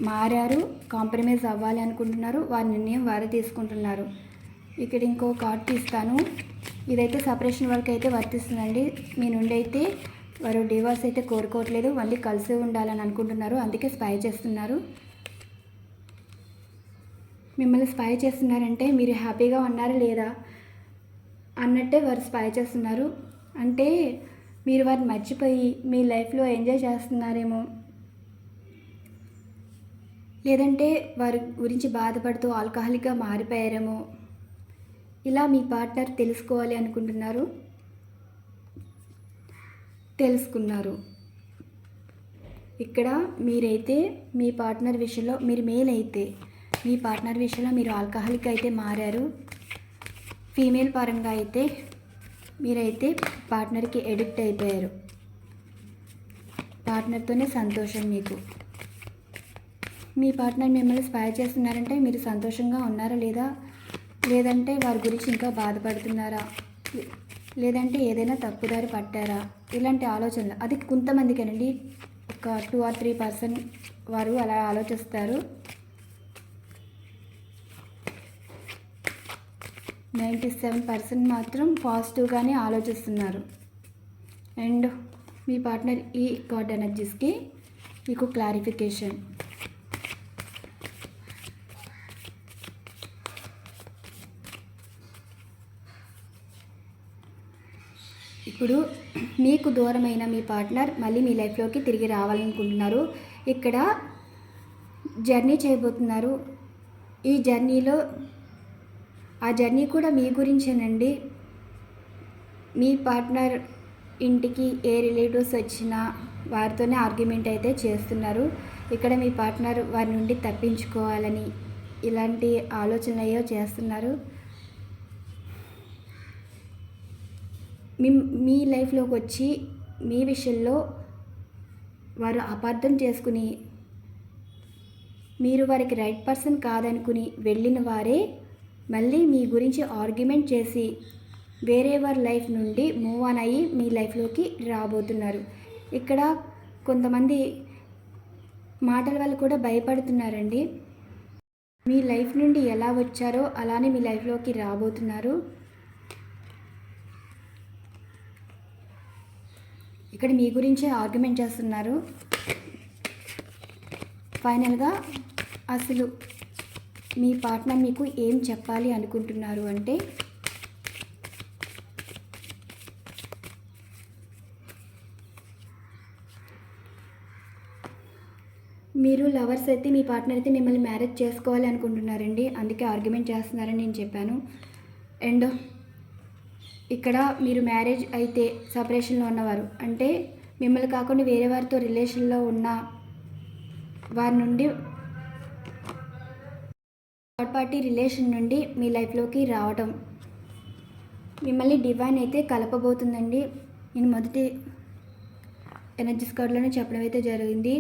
మారారు, కాంప్రమైజ్ అవ్వాలి అనుకుంటున్నారు. వారి నిర్ణయం వారే తీసుకుంటున్నారు. ఇక్కడ ఇంకో కార్డ్ తీస్తాను. ఇదైతే సపరేషన్ వరకు అయితే వర్తిస్తుందండి. మీ నుండి అయితే వారు డివోర్స్ అయితే కోరుకోవట్లేదు, మళ్ళీ కలిసి ఉండాలని అనుకుంటున్నారు. అందుకే స్పై చేస్తున్నారు. మిమ్మల్ని స్పై చేస్తున్నారంటే మీరు హ్యాపీగా ఉన్నారా లేదా అన్నట్టే వారు స్పై చేస్తున్నారు. అంటే మీరు వారిని మర్చిపోయి మీ లైఫ్లో ఎంజాయ్ చేస్తున్నారేమో, లేదంటే వారి గురించి బాధపడుతూ ఆల్కహాలిక్గా మారిపోయారేమో, ఇలా మీ పార్ట్నర్ తెలుసుకోవాలి అనుకుంటున్నారు, తెలుసుకున్నారు. ఇక్కడ మీరైతే మీ పార్ట్నర్ విషయంలో మీరు మేల్ అయితే మీ పార్ట్నర్ విషయంలో మీరు ఆల్కహాలిక్ అయితే మారారు. ఫీమేల్ పరంగా అయితే మీరైతే పార్ట్నర్కి ఎడిక్ట్ అయిపోయారు. పార్ట్నర్తోనే సంతోషం మీకు. మీ పార్ట్నర్ మిమ్మల్ని స్పై చేస్తున్నారంటే మీరు సంతోషంగా ఉన్నారా లేదా, లేదంటే వారి గురించి ఇంకా బాధపడుతున్నారా, లేదంటే ఏదైనా తప్పుదారి పట్టారా, ఇలాంటి ఆలోచనలు. అది కొంతమందికేనండి, ఒక 2 or 3% వారు అలా ఆలోచిస్తారు. 97% మాత్రం పాజిటివ్గానే ఆలోచిస్తున్నారు. అండ్ మీ పార్ట్నర్ ఈ కార్డ్ ఎనర్జీస్కి మీకు క్లారిఫికేషన్. ఇప్పుడు మీకు దూరమైన మీ పార్ట్నర్ మళ్ళీ మీ లైఫ్లోకి తిరిగి రావాలనుకుంటున్నారు. ఇక్కడ జర్నీ చేయబోతున్నారు. ఈ జర్నీలో ఆ జర్నీ కూడా మీ గురించేనండి. మీ పార్ట్నర్ ఇంటికి ఏ రిలేటివ్స్ వచ్చినా వారితోనే ఆర్గ్యుమెంట్ అయితే చేస్తున్నారు. ఇక్కడ మీ పార్ట్నర్ వారి నుండి తప్పించుకోవాలని ఇలాంటి ఆలోచనలు అయ్యో చేస్తున్నారు. మీ లైఫ్లోకి వచ్చి మీ విషయంలో వారు అపార్థం చేసుకుని మీరు వారికి రైట్ పర్సన్ కాదనుకుని వెళ్ళిన వారే మళ్ళీ మీ గురించి ఆర్గ్యుమెంట్ చేసి వేరే వారి లైఫ్ నుండి మూవ్ ఆన్ అయ్యి మీ లైఫ్లోకి రాబోతున్నారు. ఇక్కడ కొంతమంది మాటల వల్ల కూడా భయపడుతున్నారండి. మీ లైఫ్ నుండి ఎలా వచ్చారో అలానే మీ లైఫ్లోకి రాబోతున్నారు. ఇక్కడ మీ గురించే ఆర్గ్యుమెంట్ చేస్తున్నారు. ఫైనల్గా అసలు మీ పార్ట్నర్ మీకు ఏం చెప్పాలి అనుకుంటున్నారు అంటే మీరు లవర్స్ అయితే మీ పార్ట్నర్ అయితే మిమ్మల్ని మ్యారేజ్ చేసుకోవాలి అనుకుంటున్నారండి. అందుకే ఆర్గ్యుమెంట్ చేస్తున్నారని నేను చెప్పాను. అండ్ ఇక్కడ మీరు మ్యారేజ్ అయితే సపరేషన్లో ఉన్నవారు అంటే మిమ్మల్ని కాకుండా వేరే వారితో రిలేషన్లో ఉన్న వారి నుండి థర్డ్ పార్టీ రిలేషన్ నుండి మీ లైఫ్లోకి రావటం, మిమ్మల్ని డివైన్ అయితే కలపబోతుందండి. నేను మొదటి ఎనర్జీస్ కార్డులోనే చెప్పడం అయితే జరిగింది.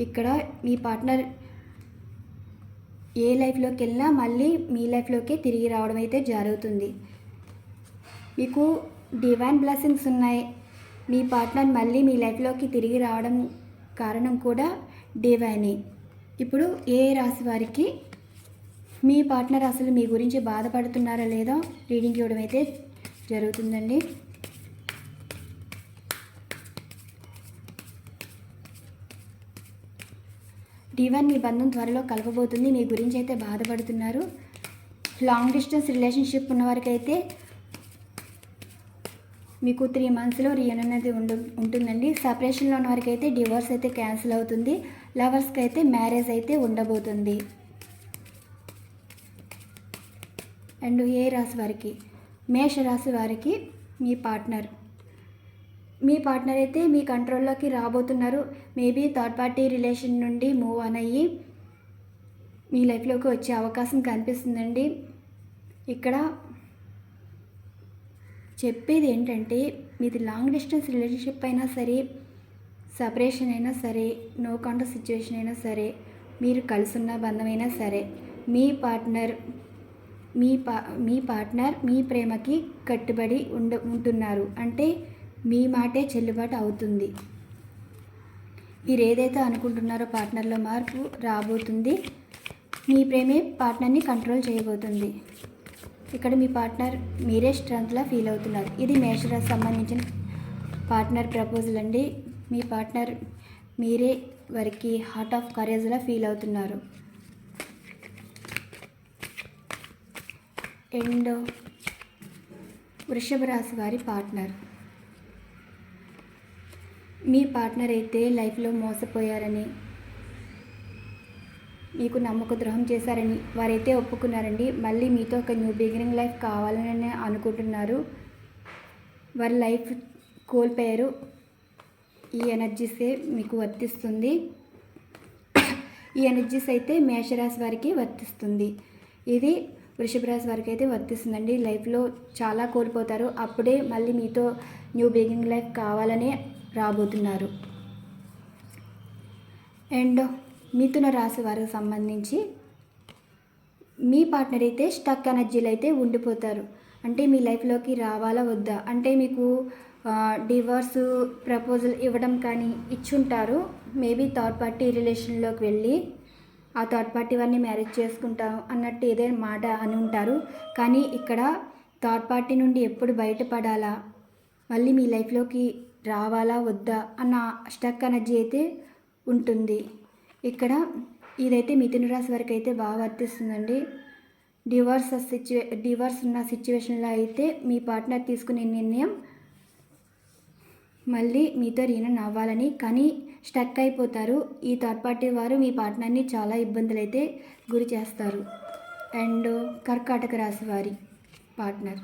ఇక్కడ మీ పార్ట్నర్ ఏ లైఫ్లోకి వెళ్ళినా మళ్ళీ మీ లైఫ్లోకి తిరిగి రావడం అయితే జరుగుతుంది. మీకు డివైన్ బ్లెస్సింగ్స్ ఉన్నాయి. మీ పార్ట్నర్ మళ్ళీ మీ లైఫ్లోకి తిరిగి రావడం కారణం కూడా డివైనే. ఇప్పుడు ఏ రాశి వారికి మీ పార్ట్నర్ అసలు మీ గురించి బాధపడుతున్నారా లేదా రీడింగ్ ఇవ్వడం అయితే జరుగుతుందండి. D1 మీ బంధం త్వరలో కలపబోతుంది. మీ గురించి అయితే బాధపడుతున్నారు. లాంగ్ డిస్టెన్స్ రిలేషన్షిప్ ఉన్నవారికి అయితే మీకు 3 మంత్స్లో రీయూనియన్ అనేది ఉంటుందండి. సపరేషన్లో ఉన్న వారికి అయితే డివోర్స్ అయితే క్యాన్సిల్ అవుతుంది. లవర్స్కి అయితే మ్యారేజ్ అయితే ఉండబోతుంది. అండ్ ఏ రాశి వారికి, మేషరాశి వారికి మీ పార్ట్నర్ అయితే మీ కంట్రోల్లోకి రాబోతున్నారు. మేబీ థర్డ్ పార్టీ రిలేషన్ నుండి మూవ్ ఆన్ అయ్యి మీ లైఫ్లోకి వచ్చే అవకాశం కనిపిస్తుందండి. ఇక్కడ చెప్పేది ఏంటంటే, మీది లాంగ్ డిస్టెన్స్ రిలేషన్షిప్ అయినా సరే, సపరేషన్ అయినా సరే, నో కాంటాక్ట్ సిచ్యువేషన్ అయినా సరే, మీరు కలుసున్న బంధమైనా సరే, మీ పార్ట్నర్ మీ ప్రేమకి కట్టుబడి ఉంటున్నారు. అంటే మీ మాటే చెల్లుబాటు అవుతుంది. మీరు ఏదైతే అనుకుంటున్నారో పార్ట్నర్లో మార్పు రాబోతుంది. మీ ప్రేమే పార్ట్నర్ని కంట్రోల్ చేయబోతుంది. ఇక్కడ మీ పార్ట్నర్ మీరే స్ట్రెంగ్త్లా ఫీల్ అవుతున్నారు. ఇది మేషరాశికి సంబంధించిన పార్ట్నర్ ప్రపోజల్ అండి. మీ పార్ట్నర్ మీరే వారికి హార్ట్ ఆఫ్ కరేజ్లా ఫీల్ అవుతున్నారు. అండ్ వృషభ రాశి వారి పార్ట్నర్, మీ పార్ట్నర్ అయితే లైఫ్లో మోసపోయారని, మీకు నమ్మక ద్రోహం చేశారని వారైతే ఒప్పుకున్నారండి. మళ్ళీ మీతో ఒక న్యూ బిగినింగ్ లైఫ్ కావాలని అనుకుంటున్నారు. వారి లైఫ్ కోల్పోయారు. ఈ ఎనర్జీసే మీకు వర్తిస్తుంది. ఈ ఎనర్జీస్ అయితే మేషరాశి వారికి వర్తిస్తుంది. ఇది వృషభ రాశి వారికి అయితే వర్తిస్తుందండి. లైఫ్లో చాలా కోల్పోతారు. అప్పుడే మళ్ళీ మీతో న్యూ బిగినింగ్ లైఫ్ కావాలనే రాబోతున్నారు. అండ్ మిథున రాశి వారికి సంబంధించి మీ పార్ట్నర్ అయితే స్టక్ ఎనర్జీలు అయితే ఉండిపోతారు. అంటే మీ లైఫ్లోకి రావాలా వద్దా, అంటే మీకు డివోర్స్ ప్రపోజల్ ఇవ్వడం కానీ ఇచ్చుంటారు. మేబీ థర్డ్ పార్టీ రిలేషన్లోకి వెళ్ళి ఆ థర్డ్ పార్టీ వారిని మ్యారేజ్ చేసుకుంటాం అన్నట్టు ఏదైనా మాట అని ఉంటారు. కానీ ఇక్కడ థర్డ్ పార్టీ నుండి ఎప్పుడు బయటపడాలా, మళ్ళీ మీ లైఫ్లోకి రావాలా వద్దా అన్న స్టక్ ఎనర్జీ అయితే ఉంటుంది. ఇక్కడ ఇదైతే మిథున రాశి వారికి అయితే బాగా వర్తిస్తుందండి. డివోర్స్ ఉన్న సిచ్యువేషన్లో అయితే మీ పార్ట్నర్ తీసుకునే నిర్ణయం మళ్ళీ మీతో రీయూనియన్ అవ్వాలని, కానీ స్టక్ అయిపోతారు. ఈ థర్డ్ పార్టీ వారు మీ పార్ట్నర్ని చాలా ఇబ్బందులు అయితే గురి చేస్తారు. అండ్ కర్కాటక రాశి వారి పార్ట్నర్,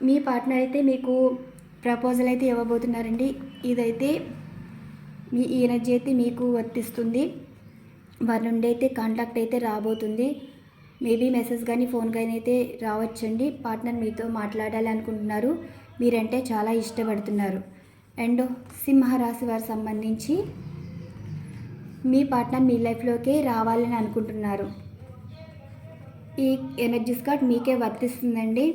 మీ పార్ట్నర్ అయితే మీకు ప్రపోజల్ అయితే ఇవ్వబోతున్నారండి. ఇదైతే మీ ఎనర్జీ అయితే మీకు వర్తిస్తుంది. వారి నుండి అయితే కాంటాక్ట్ అయితే రాబోతుంది. మేబీ మెసేజ్ కానీ ఫోన్ కానీ అయితే రావచ్చండి. పార్ట్నర్ మీతో మాట్లాడాలి అనుకుంటున్నారు. మీరంటే చాలా ఇష్టపడుతున్నారు. అండ్ సింహరాశి వారి సంబంధించి మీ పార్ట్నర్ మీ లైఫ్లోకి రావాలని అనుకుంటున్నారు. ఈ ఎనర్జీస్ కార్డ్ మీకే వర్తిస్తుందండి.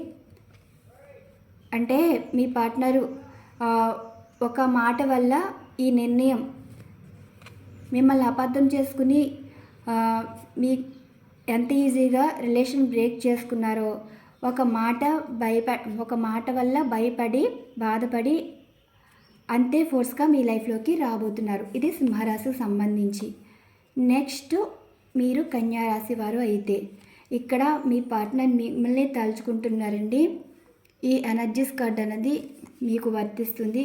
అంటే మీ పార్ట్నరు ఒక మాట వల్ల ఈ నిర్ణయం మిమ్మల్ని అపార్థం చేసుకుని మీ ఎంత ఈజీగా రిలేషన్ బ్రేక్ చేసుకున్నారో, ఒక మాట వల్ల భయపడి బాధపడి అంతే ఫోర్స్గా మీ లైఫ్లోకి రాబోతున్నారు. ఇది సింహరాశికి సంబంధించి. నెక్స్ట్ మీరు కన్యా రాశి వారు అయితే ఇక్కడ మీ పార్ట్నర్ మిమ్మల్ని తలుచుకుంటున్నారండి. ఈ ఎనర్జీస్ కార్డ్ అనేది మీకు వర్తిస్తుంది.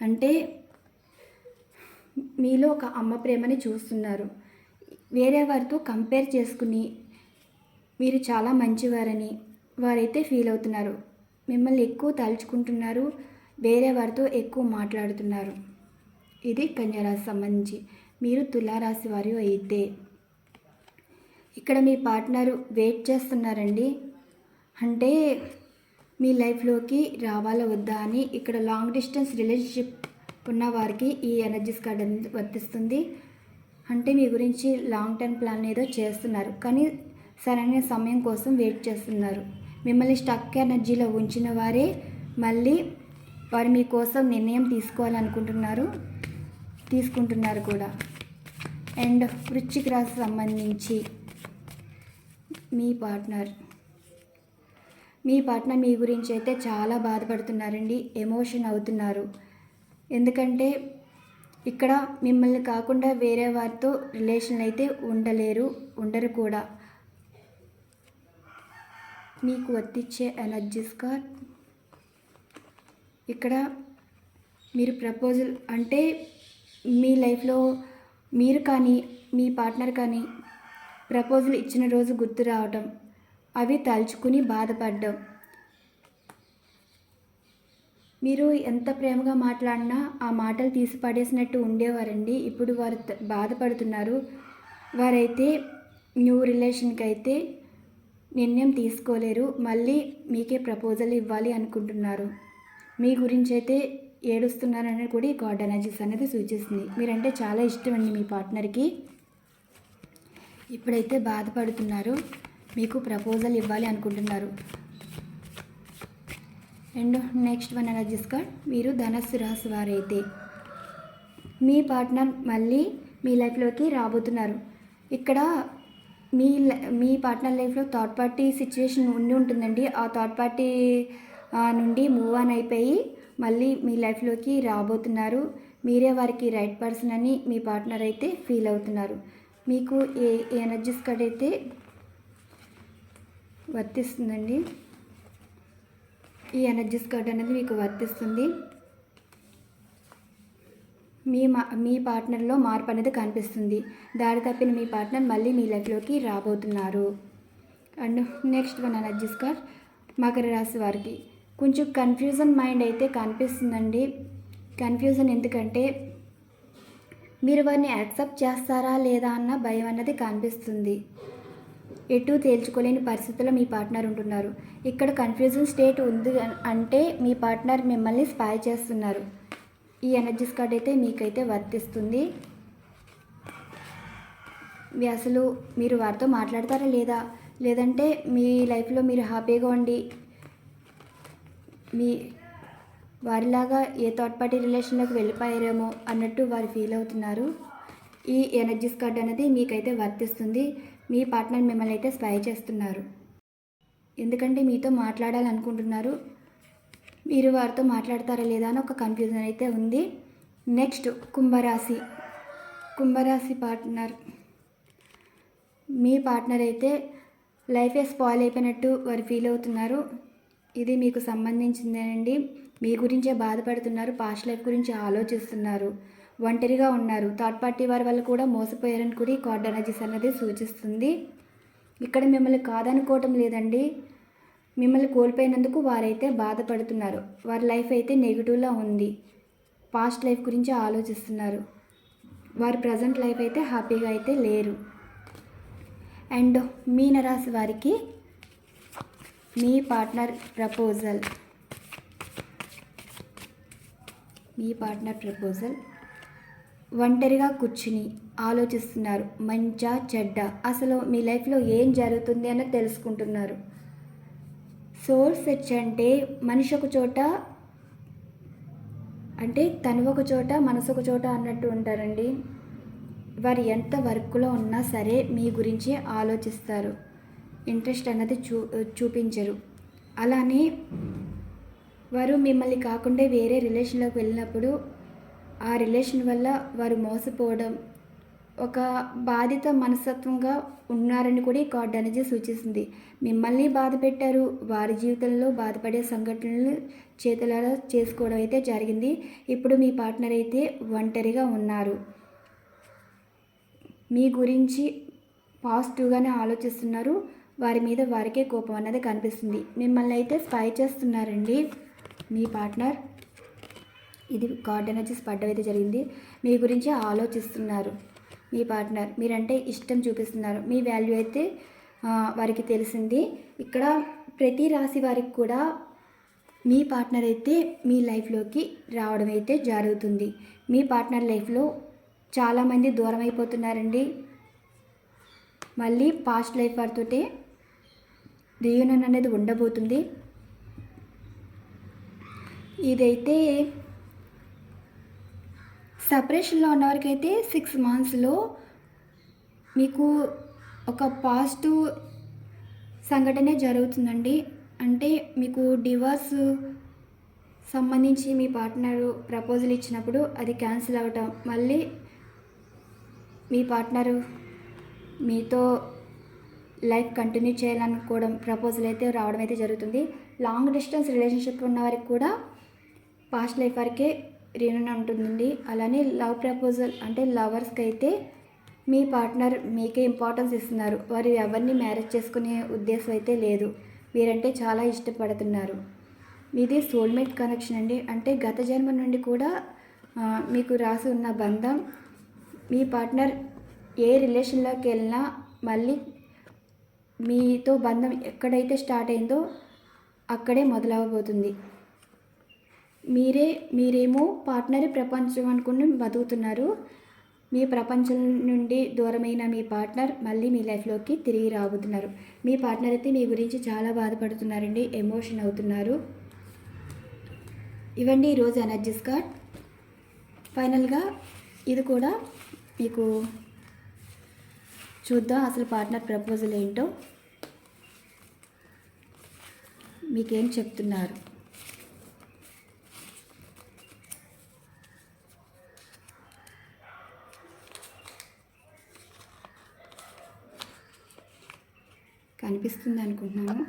అంటే మీలో ఒక అమ్మ ప్రేమని చూస్తున్నారు. వేరే వారితో కంపేర్ చేసుకుని మీరు చాలా మంచివారని వారైతే ఫీల్ అవుతున్నారు. మిమ్మల్ని ఎక్కువ తలుచుకుంటున్నారు. వేరే వారితో ఎక్కువ మాట్లాడుతున్నారు. ఇది కన్యారాశి సంబంధించి. మీరు తులారాశి వారు అయితే ఇక్కడ మీ పార్ట్నరు వెయిట్ చేస్తున్నారండి. అంటే మీ లైఫ్లోకి రావాలా వద్దా అని. ఇక్కడ లాంగ్ డిస్టెన్స్ రిలేషన్షిప్ ఉన్న వారికి ఈ ఎనర్జీస్ కార్డ్ అనేది వర్తిస్తుంది. అంటే మీ గురించి లాంగ్ టర్మ్ ప్లాన్ ఏదో చేస్తున్నారు, కానీ సరైన సమయం కోసం వెయిట్ చేస్తున్నారు. మిమ్మల్ని స్టక్ ఎనర్జీలో ఉంచిన వారే మళ్ళీ వారు మీకోసం నిర్ణయం తీసుకుంటున్నారు కూడా. అండ్ వృశ్చిక రాశి సంబంధించి మీ పార్ట్నర్ మీ గురించి అయితే చాలా బాధపడుతున్నారండి. ఎమోషన్ అవుతున్నారు. ఎందుకంటే ఇక్కడ మిమ్మల్ని కాకుండా వేరే వారితో రిలేషన్ అయితే ఉండరు కూడా. మీకు వర్తించే ఎనర్జీస్ కార్డ్. ఇక్కడ మీరు ప్రపోజల్ అంటే మీ లైఫ్లో మీరు కానీ మీ పార్ట్నర్ కానీ ప్రపోజల్ ఇచ్చిన రోజు గుర్తు రావటం, అవి తలుచుకుని బాధపడడం. మీరు ఎంత ప్రేమగా మాట్లాడినా ఆ మాటలు తీసి పడేసినట్టు ఉండేవారండి. ఇప్పుడు వారు బాధపడుతున్నారు. వారైతే న్యూ రిలేషన్కి అయితే నిర్ణయం తీసుకోలేరు. మళ్ళీ మీకే ప్రపోజల్ ఇవ్వాలి అనుకుంటున్నారు. మీ గురించి అయితే ఏడుస్తున్నారని కూడా ఈ గాడ్ ఎనర్జీస్ అనేది సూచిస్తుంది. మీరంటే చాలా ఇష్టం అండి మీ పార్ట్నర్కి. ఇప్పుడైతే బాధపడుతున్నారు. మీకు ప్రపోజల్ ఇవ్వాలి అనుకుంటున్నారు. And next one energies card. మీరు ధనస్సు రాశి వారైతే మీ పార్ట్నర్ మళ్ళీ మీ లైఫ్లోకి రాబోతున్నారు. ఇక్కడ మీ పార్ట్నర్ లైఫ్లో థర్డ్ పార్టీ సిచ్యువేషన్ ఉంటుందండి. ఆ థర్డ్ పార్టీ నుండి మూవ్ ఆన్ అయిపోయి మళ్ళీ మీ లైఫ్లోకి రాబోతున్నారు. మీరే వారికి రైట్ పర్సన్ అని మీ పార్ట్నర్ అయితే ఫీల్ అవుతున్నారు. మీకు ఏ ఎనర్జీస్ కార్డ్ అయితే వర్తిస్తుందండి. ఈ ఎనర్జీస్ కార్డ్ అనేది మీకు వర్తిస్తుంది. మీ పార్ట్నర్లో మార్పు అనేది కనిపిస్తుంది. దారి తప్పిన మీ పార్ట్నర్ మళ్ళీ మీ లైఫ్లోకి రాబోతున్నారు. And next one energies card. Makar రాశి వారికి కొంచెం కన్ఫ్యూజన్ మైండ్ అయితే కనిపిస్తుందండి. కన్ఫ్యూజన్ ఎందుకంటే మీరు వారిని యాక్సెప్ట్ చేస్తారా లేదా అన్న భయం అన్నది కనిపిస్తుంది. ఎటు తేల్చుకోలేని పరిస్థితుల్లో మీ పార్ట్నర్ ఉంటున్నారు. ఇక్కడ కన్ఫ్యూజన్ స్టేట్ ఉంది అంటే మీ పార్ట్నర్ మిమ్మల్ని స్పై చేస్తున్నారు. ఈ ఎనర్జీస్ కార్డ్ అయితే మీకైతే వర్తిస్తుంది. అసలు మీరు వారితో మాట్లాడతారా లేదా, లేదంటే మీ లైఫ్లో మీరు హ్యాపీగా ఉండి మీ వారిలాగా ఏ థర్డ్ పార్టీ రిలేషన్లోకి వెళ్ళిపోయారేమో అన్నట్టు వారు ఫీల్ అవుతున్నారు. ఈ ఎనర్జీస్ కార్డ్ అనేది మీకైతే వర్తిస్తుంది. మీ పార్ట్నర్ మిమ్మల్ని అయితే స్పై చేస్తున్నారు. ఎందుకంటే మీతో మాట్లాడాలనుకుంటున్నారు. మీరు వారితో మాట్లాడతారా లేదా అని ఒక కన్ఫ్యూజన్ అయితే ఉంది. నెక్స్ట్ కుంభరాశి పార్ట్నర్. మీ పార్ట్నర్ అయితే లైఫే స్పాయిల్ అయిపోయినట్టు వారు ఫీల్ అవుతున్నారు. ఇది మీకు సంబంధించిందేనండి. మీ గురించే బాధపడుతున్నారు. పాస్ట్ లైఫ్ గురించి ఆలోచిస్తున్నారు. ఒంటరిగా ఉన్నారు. థర్డ్ పార్టీ వారి వల్ల కూడా మోసపోయారని కూడా ఈ కార్డ్ ఎనర్జీస్ అనేది సూచిస్తుంది. ఇక్కడ మిమ్మల్ని కాదనుకోవటం లేదండి. మిమ్మల్ని కోల్పోయినందుకు వారైతే బాధపడుతున్నారు. వారి లైఫ్ అయితే నెగిటివ్లో ఉంది. పాస్ట్ లైఫ్ గురించి ఆలోచిస్తున్నారు. వారి ప్రజెంట్ లైఫ్ అయితే హ్యాపీగా అయితే లేరు. అండ్ మీనరాశి వారికి మీ పార్ట్నర్ ప్రపోజల్. ఒంటరిగా కూర్చుని ఆలోచిస్తున్నారు. మంచా చెడ్డ, అసలు మీ లైఫ్లో ఏం జరుగుతుంది అని తెలుసుకుంటున్నారు. సోల్ సెర్చ్ అంటే మనిషి ఒక చోట అంటే తను ఒక చోట మనసు ఒక చోట అన్నట్టు ఉంటారండి. వారు ఎంత వర్క్లో ఉన్నా సరే మీ గురించి ఆలోచిస్తారు. ఇంట్రెస్ట్ అన్నది చూపించరు. అలానే వారు మిమ్మల్ని కాకుండా వేరే రిలేషన్లోకి వెళ్ళినప్పుడు ఆ రిలేషన్ వల్ల వారు మోసపోవడం, ఒక బాధిత మనస్తత్వంగా ఉన్నారని కూడా ఈ కార్డ్ అనేది సూచిస్తుంది. మిమ్మల్ని బాధ పెట్టారు. వారి జీవితంలో బాధపడే సంఘటనలు చేతులారా చేసుకోవడం అయితే జరిగింది. ఇప్పుడు మీ పార్ట్నర్ అయితే ఒంటరిగా ఉన్నారు. మీ గురించి పాజిటివ్గానే ఆలోచిస్తున్నారు. వారి మీద వారికే కోపం అన్నది కనిపిస్తుంది. మిమ్మల్ని అయితే స్పై చేస్తున్నారండి మీ పార్ట్నర్. ఇది కార్డ్ ఎనర్జీస్ పడ్డం అయితే జరిగింది. మీ గురించి ఆలోచిస్తున్నారు మీ పార్ట్నర్. మీరంటే ఇష్టం చూపిస్తున్నారు. మీ వాల్యూ అయితే వారికి తెలిసింది. ఇక్కడ ప్రతి రాశి వారికి కూడా మీ పార్ట్నర్ అయితే మీ లైఫ్లోకి రావడం అయితే జరుగుతుంది. మీ పార్ట్నర్ లైఫ్లో చాలామంది దూరం అయిపోతున్నారండి. మళ్ళీ పాస్ట్ లైఫ్ వారితోటే రీయూనియన్ అనేది ఉండబోతుంది. ఇదైతే సపరేషన్లో ఉన్నవారికి అయితే 6 monthsలో మీకు ఒక పాజిటివ్ సంఘటనే జరుగుతుందండి. అంటే మీకు డివోర్స్ సంబంధించి మీ పార్ట్నరు ప్రపోజల్ ఇచ్చినప్పుడు అది క్యాన్సిల్ అవటం, మళ్ళీ మీ పార్ట్నరు మీతో లైఫ్ కంటిన్యూ చేయాలనుకోవడం, ప్రపోజల్ అయితే రావడం అయితే జరుగుతుంది. లాంగ్ డిస్టెన్స్ రిలేషన్షిప్ ఉన్న వారికి కూడా పాస్ట్ లైఫ్ వరకే రీయూనియన్ ఉంటుందండి. అలానే లవ్ ప్రపోజల్ అంటే లవర్స్కి అయితే మీ పార్ట్నర్ మీకే ఇంపార్టెన్స్ ఇస్తున్నారు. వారు ఎవరిని మ్యారేజ్ చేసుకునే ఉద్దేశం అయితే లేదు. మీరంటే చాలా ఇష్టపడుతున్నారు. మీది సోల్మేట్ కనెక్షన్ అండి. అంటే గత జన్మ నుండి కూడా మీకు రాసి ఉన్న బంధం మీ పార్ట్నర్ ఏ రిలేషన్లోకి వెళ్ళినా మళ్ళీ మీతో బంధం ఎక్కడైతే స్టార్ట్ అయిందో అక్కడే మొదలవబోతుంది. మీరేమో పార్ట్నర్ ప్రపంచం అనుకుని బతుకుతున్నారు. మీ ప్రపంచం నుండి దూరమైన మీ పార్ట్నర్ మళ్ళీ మీ లైఫ్లోకి తిరిగి రాబోతున్నారు. మీ పార్ట్నర్ అయితే మీ గురించి చాలా బాధపడుతున్నారండి, ఎమోషన్ అవుతున్నారు. ఇవ్వండి ఈరోజు ఎనర్జీస్ కార్డ్. ఫైనల్గా ఇది కూడా మీకు చూద్దాం అసలు పార్ట్నర్ ప్రపోజల్ ఏంటో, మీకేం చెప్తున్నారు. కనిపిస్తుంది అనుకుంటున్నాను.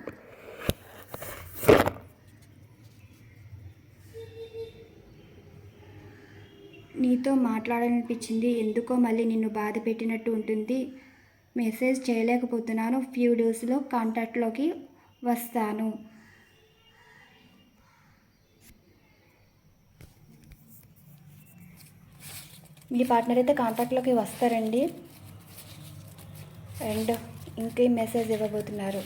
నీతో మాట్లాడాలనిపించింది, ఎందుకో మళ్ళీ నిన్ను బాధ పెట్టినట్టు ఉంటుంది. మెసేజ్ చేయలేకపోతున్నాను, ఫ్యూ డేస్లో కాంటాక్ట్లోకి వస్తాను. మీ పార్ట్నర్ అయితే కాంటాక్ట్లోకి వస్తారండి. అండ్ ఇంకేం మెసేజ్ ఇవ్వబోతున్నారు.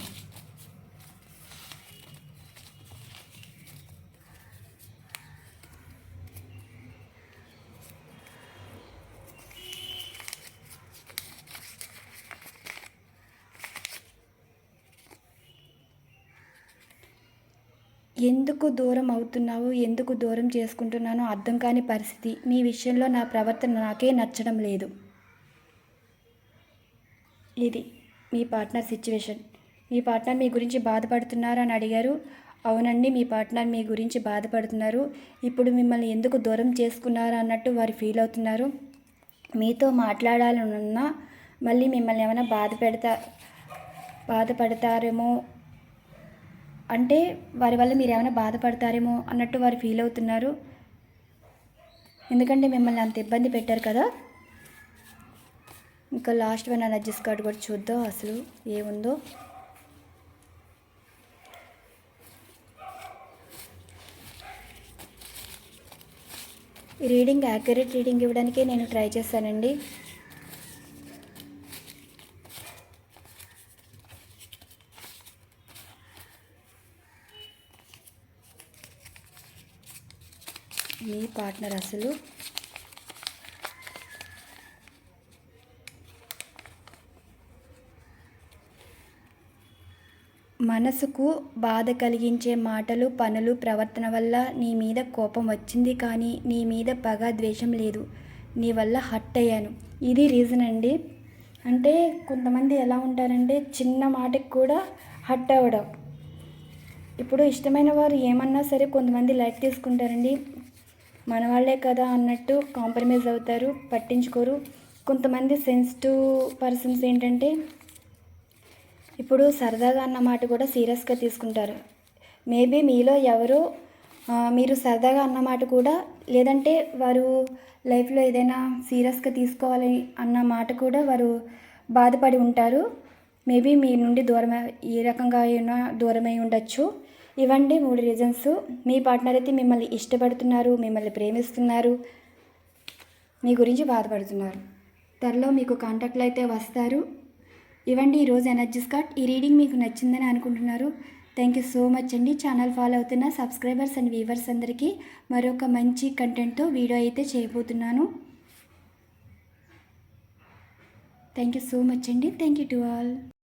ఎందుకు దూరం అవుతున్నావు, ఎందుకు దూరం చేసుకుంటున్నానో అర్థం కాని పరిస్థితి. మీ విషయంలో నా ప్రవర్తన నాకే నచ్చడం లేదు. ఇది మీ పార్ట్నర్ సిచ్యువేషన్. మీ పార్ట్నర్ మీ గురించి బాధపడుతున్నారా అని అడిగారు. అవునండి, మీ పార్ట్నర్ మీ గురించి బాధపడుతున్నారు. ఇప్పుడు మిమ్మల్ని ఎందుకు దూరం చేసుకున్నారా అన్నట్టు వారు ఫీల్ అవుతున్నారు. మీతో మాట్లాడాలనున్నా మళ్ళీ మిమ్మల్ని ఏమైనా బాధపడతారేమో, అంటే వారి వల్ల మీరు ఏమైనా బాధపడతారేమో అన్నట్టు వారు ఫీల్ అవుతున్నారు. ఎందుకంటే మిమ్మల్ని అంత ఇబ్బంది పెట్టారు కదా. ఇంకా లాస్ట్ వన్ ఎనర్జీస్ కార్డ్ కూడా చూద్దాం అసలు ఏముందో. ఈ రీడింగ్ యాక్యురేట్ రీడింగ్ ఇవ్వడానికే నేను ట్రై చేశానండి. మీ పార్ట్నర్ అసలు మనసుకు బాధ కలిగించే మాటలు, పనులు, ప్రవర్తన వల్ల నీ మీద కోపం వచ్చింది, కానీ నీ మీద పగ, ద్వేషం లేదు. నీ వల్ల హర్ట్ అయ్యాను. ఇది రీజన్ అండి. అంటే కొంతమంది ఎలా ఉంటారంటే చిన్న మాటకి కూడా హర్ట్ అవ్వడం. ఇప్పుడు ఇష్టమైన వారు ఏమన్నా సరే కొంతమంది లైట్ తీసుకుంటారండి. మన వాళ్ళే కదా అన్నట్టు కాంప్రమైజ్ అవుతారు, పట్టించుకోరు. కొంతమంది సెన్సిటివ్ పర్సన్స్ ఏంటంటే ఇప్పుడు సరదాగా అన్న మాట కూడా సీరియస్గా తీసుకుంటారు. మేబీ మీలో ఎవరో మీరు సరదాగా అన్న మాట కూడా, లేదంటే వారు లైఫ్లో ఏదైనా సీరియస్గా తీసుకోవాలి అన్న మాట కూడా వారు బాధపడి ఉంటారు. మేబీ మీ నుండి ఏ రకంగా అయినా దూరమై ఉండొచ్చు. ఇవ్వండి 3 రీజన్స్. మీ పార్ట్నర్ అయితే మిమ్మల్ని ఇష్టపడుతున్నారు, మిమ్మల్ని ప్రేమిస్తున్నారు, మీ గురించి బాధపడుతున్నారు. త్వరలో మీకు కాంటాక్ట్లో అయితే వస్తారు. ఇవ్వండి ఈరోజు ఎనర్జీస్ కార్డ్. ఈ రీడింగ్ మీకు నచ్చిందని అనుకుంటున్నారు. థ్యాంక్ యూ సో మచ్ అండి. ఛానల్ ఫాలో అవుతున్న సబ్స్క్రైబర్స్ అండ్ వ్యూవర్స్ అందరికీ మరొక మంచి కంటెంట్తో వీడియో అయితే చేయబోతున్నాను. థ్యాంక్ యూ సో మచ్ అండి. Thank you to all.